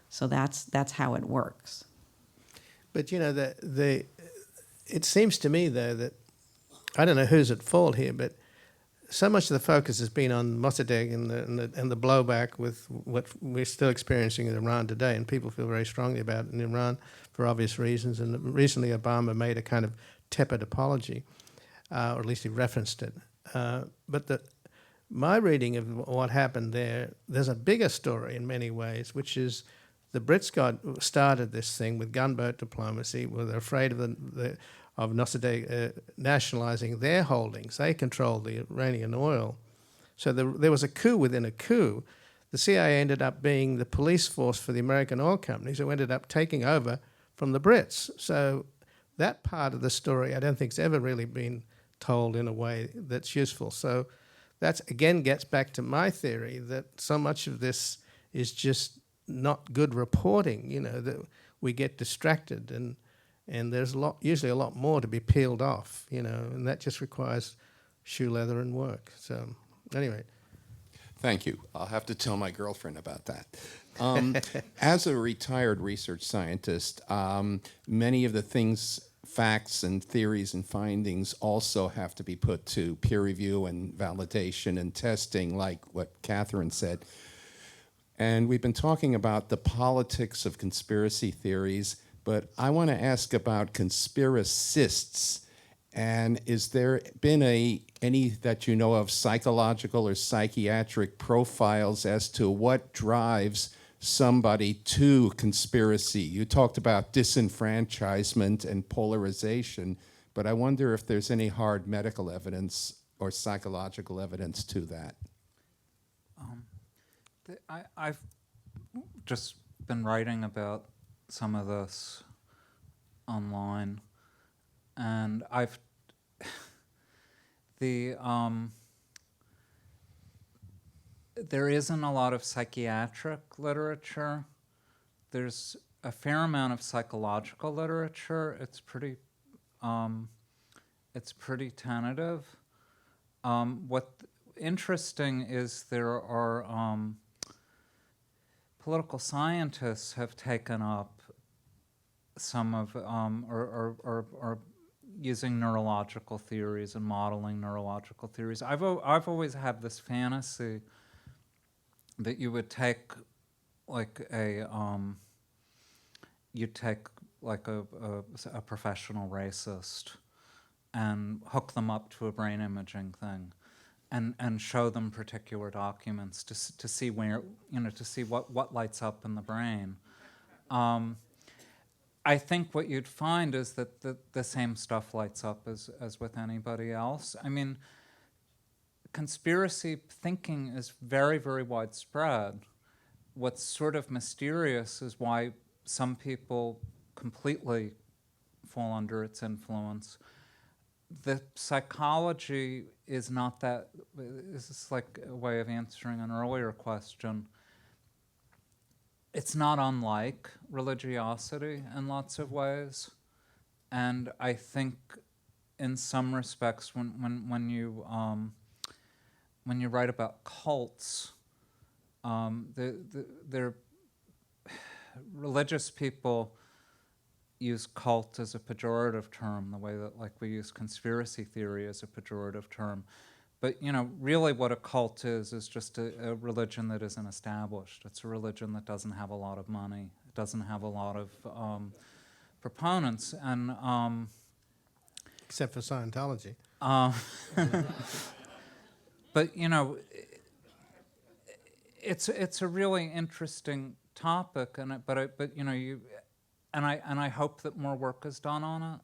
Speaker 3: So that's how it works.
Speaker 2: But, you know, it seems to me, though, that I don't know who's at fault here, but so much of the focus has been on Mossadegh and the blowback with what we're still experiencing in Iran today, and people feel very strongly about it in Iran for obvious reasons. And recently Obama made a kind of tepid apology, or at least he referenced it. But my reading of what happened there's a bigger story in many ways, which is the Brits started this thing with gunboat diplomacy. Well, they're afraid of Mossadegh nationalizing their holdings. They controlled the Iranian oil. So there was a coup within a coup. The CIA ended up being the police force for the American oil companies, who ended up taking over from the Brits. So that part of the story I don't think has ever really been told in a way that's useful. So that again gets back to my theory that so much of this is just not good reporting, you know, that we get distracted, and there's usually a lot more to be peeled off, you know, and that just requires shoe leather and work. So anyway.
Speaker 11: Thank you. I'll have to tell my girlfriend about that. As a retired research scientist, many of the things, facts and theories and findings also have to be put to peer review and validation and testing, like what Kathryn said. And we've been talking about the politics of conspiracy theories, but I want to ask about conspiracists. And is there been any that you know of psychological or psychiatric profiles as to what drives somebody to conspiracy? You talked about disenfranchisement and polarization, but I wonder if there's any hard medical evidence or psychological evidence to that.
Speaker 4: I've just been writing about some of this online, and there isn't a lot of psychiatric literature. There's a fair amount of psychological literature. It's pretty tentative. What's interesting is there are political scientists have taken up some of or using neurological theories and modeling neurological theories. I've always had this fantasy that you would take like a professional racist and hook them up to a brain imaging thing, and show them particular documents to see where, you know, to see what lights up in the brain. I think what you'd find is that the same stuff lights up as with anybody else. I mean, conspiracy thinking is very, very widespread. What's sort of mysterious is why some people completely fall under its influence. The psychology is not that. This is like a way of answering an earlier question. It's not unlike religiosity in lots of ways, and I think, in some respects, when you write about cults, they're religious people use cult as a pejorative term, the way that like we use conspiracy theory as a pejorative term. But, you know, really what a cult is just a religion that isn't established. It's a religion that doesn't have a lot of money. It doesn't have a lot of proponents. And
Speaker 2: Except for Scientology.
Speaker 4: but you know, it's a really interesting topic, and but you know, I hope that more work is done on it.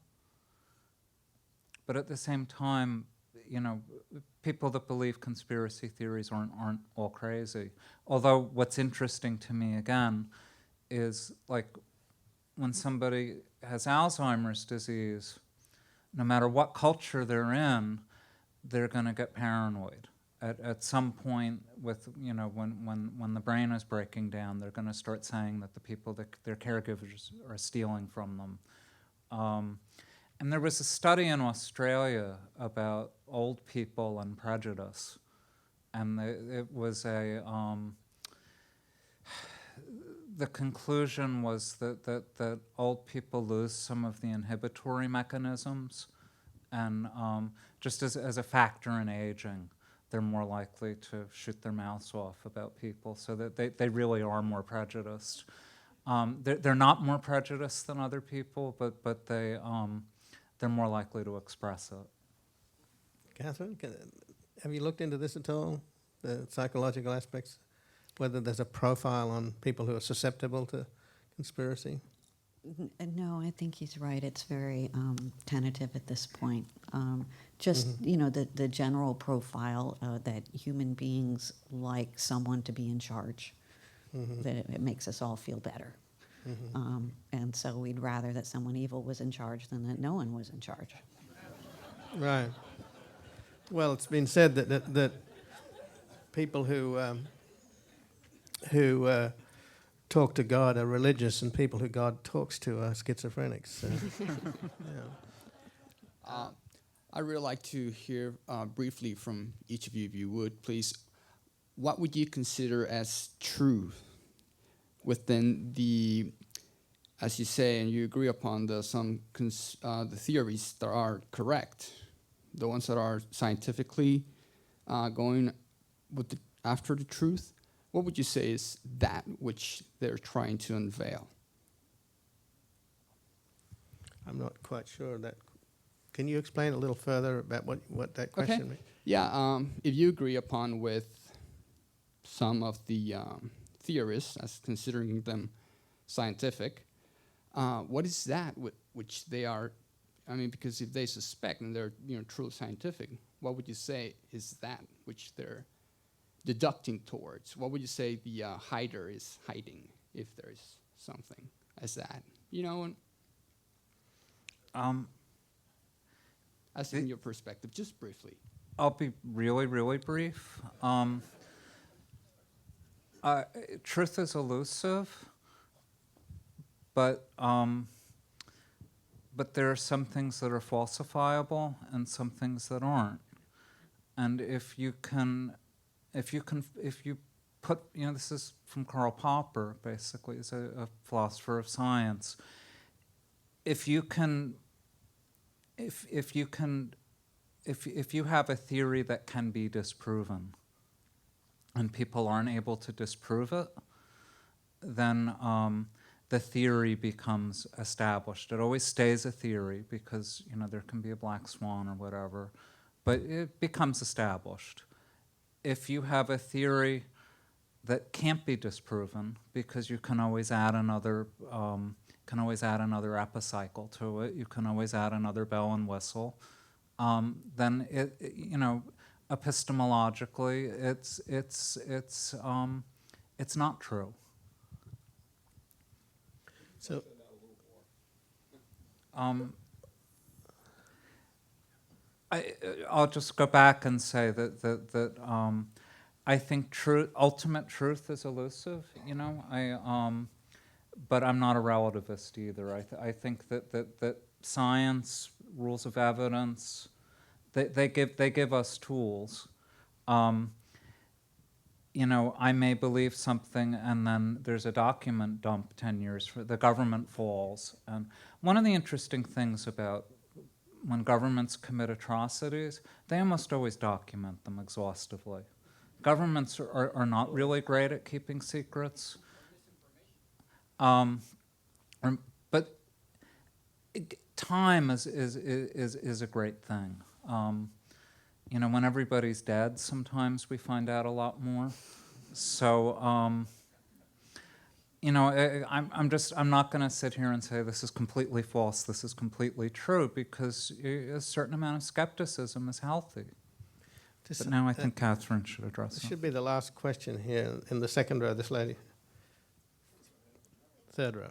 Speaker 4: But at the same time, you know, people that believe conspiracy theories aren't all crazy. Although what's interesting to me again is like when somebody has Alzheimer's disease, no matter what culture they're in, they're going to get paranoid. At some point, with you know, when the brain is breaking down, they're going to start saying that the people that their caregivers are stealing from them. And there was a study in Australia about old people and prejudice, and it was the conclusion was that old people lose some of the inhibitory mechanisms, and just as a factor in aging, they're more likely to shoot their mouths off about people, so that they really are more prejudiced. They're not more prejudiced than other people, but they're more likely to express it.
Speaker 2: Kathryn, have you looked into this at all, the psychological aspects, whether there's a profile on people who are susceptible to conspiracy?
Speaker 3: No, I think he's right. It's very tentative at this point.
Speaker 2: Mm-hmm.
Speaker 3: You know, the general profile that human beings like someone to be in charge,
Speaker 2: Mm-hmm.
Speaker 3: that it makes us all feel better.
Speaker 2: Mm-hmm.
Speaker 3: And so we'd rather that someone evil was in charge than that no one was in charge.
Speaker 2: Right. Well, it's been said that people who talk to God are religious, and people who God talks to are schizophrenics. So, yeah.
Speaker 12: I'd really like to hear briefly from each of you, if you would, please. What would you consider as truth within the, as you say, and you agree upon the theories that are correct, the ones that are scientifically going with after the truth? What would you say is that which they're trying to unveil?
Speaker 2: I'm not quite sure that. Can you explain a little further about what that question means?
Speaker 12: Yeah, if you agree upon with some of the theorists as considering them scientific, what is that which they are? I mean, because if they suspect and they're truly scientific, what would you say is that which they're deducting towards? What would you say the hider is hiding, if there's something as that? As in your perspective, just briefly.
Speaker 4: I'll be really, really brief. Truth is elusive, but there are some things that are falsifiable and some things that aren't. And if you put, this is from Karl Popper, basically, he's a philosopher of science. If you have a theory that can be disproven, and people aren't able to disprove it, then the theory becomes established. It always stays a theory because there can be a black swan or whatever, but it becomes established. If you have a theory that can't be disproven, because you can always add another epicycle to it, you can always add another bell and whistle, then epistemologically it's not true.
Speaker 2: So
Speaker 4: I'll just go back and say that I think ultimate truth is elusive. But I'm not a relativist either. I think that science, rules of evidence, they give us tools. I may believe something, and then there's a document dump 10 years, the government falls. And one of the interesting things about when governments commit atrocities, they almost always document them exhaustively. Governments are not really great at keeping secrets. But time is a great thing. You know, when everybody's dead, sometimes we find out a lot more. So, you know, I'm not going to sit here and say this is completely false, this is completely true, because a certain amount of skepticism is healthy. But now I think Kathryn should address
Speaker 2: This
Speaker 4: it.
Speaker 2: should be the last question here in the second row, this lady. Third row.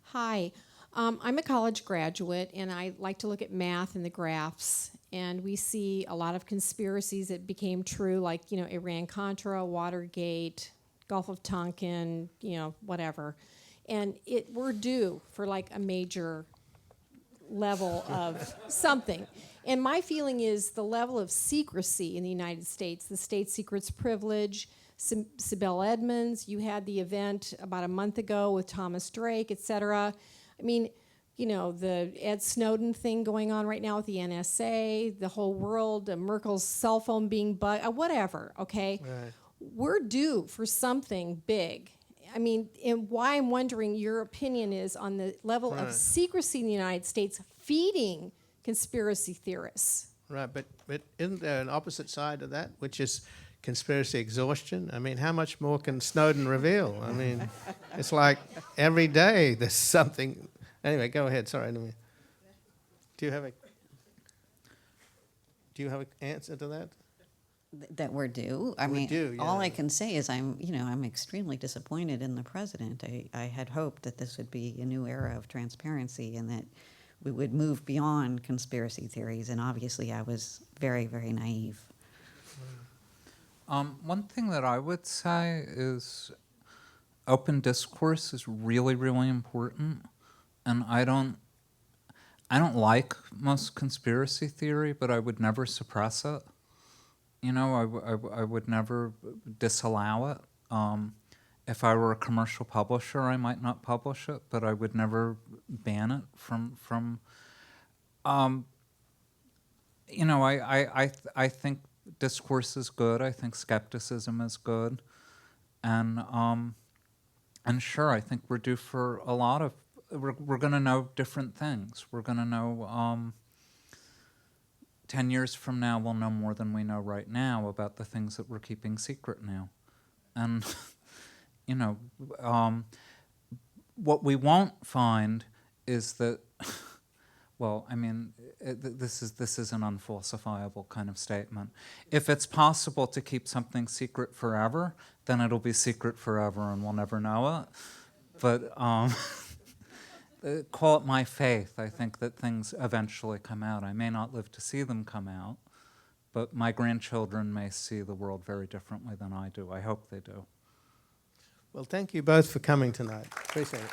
Speaker 13: Hi, I'm a college graduate, and I like to look at math and the graphs. And we see a lot of conspiracies that became true, like, you know, Iran-Contra, Watergate, Gulf of Tonkin, you know, whatever. And we're due for like a major level of something. And my feeling is the level of secrecy in the United States, the state secret's privilege, Sibel Edmonds, you had the event about a month ago with Thomas Drake, et cetera. I mean, you know, the Ed Snowden thing going on right now with the NSA, the whole world, Merkel's cell phone being bugged, whatever, okay?
Speaker 2: Right.
Speaker 13: We're due for something big. I mean, and why I'm wondering your opinion is on the level of secrecy in the United States feeding conspiracy theorists.
Speaker 2: Right, but isn't there an opposite side of that, which is conspiracy exhaustion? I mean, how much more can Snowden reveal? I mean, it's like every day there's something. Anyway, go ahead. Sorry. Do you have an answer to that?
Speaker 3: That we're due. I mean, all I can say is I'm extremely disappointed in the president. I had hoped that this would be a new era of transparency and that we would move beyond conspiracy theories. And obviously, I was very, very naive.
Speaker 4: One thing that I would say is open discourse is really, really important. And I don't like most conspiracy theory, but I would never suppress it. You know, I would never disallow it. If I were a commercial publisher, I might not publish it, but I would never ban it from you know, I think discourse is good. I think skepticism is good. And sure, I think we're due for a lot of, we're going to know different things. We're going to know 10 years from now, we'll know more than we know right now about the things that we're keeping secret now. And, you know, what we won't find is that, well, I mean, this is an unfalsifiable kind of statement. If it's possible to keep something secret forever, then it'll be secret forever and we'll never know it. But call it my faith. I think that things eventually come out. I may not live to see them come out, but my grandchildren may see the world very differently than I do. I hope they do.
Speaker 2: Well, thank you both for coming tonight. Appreciate it.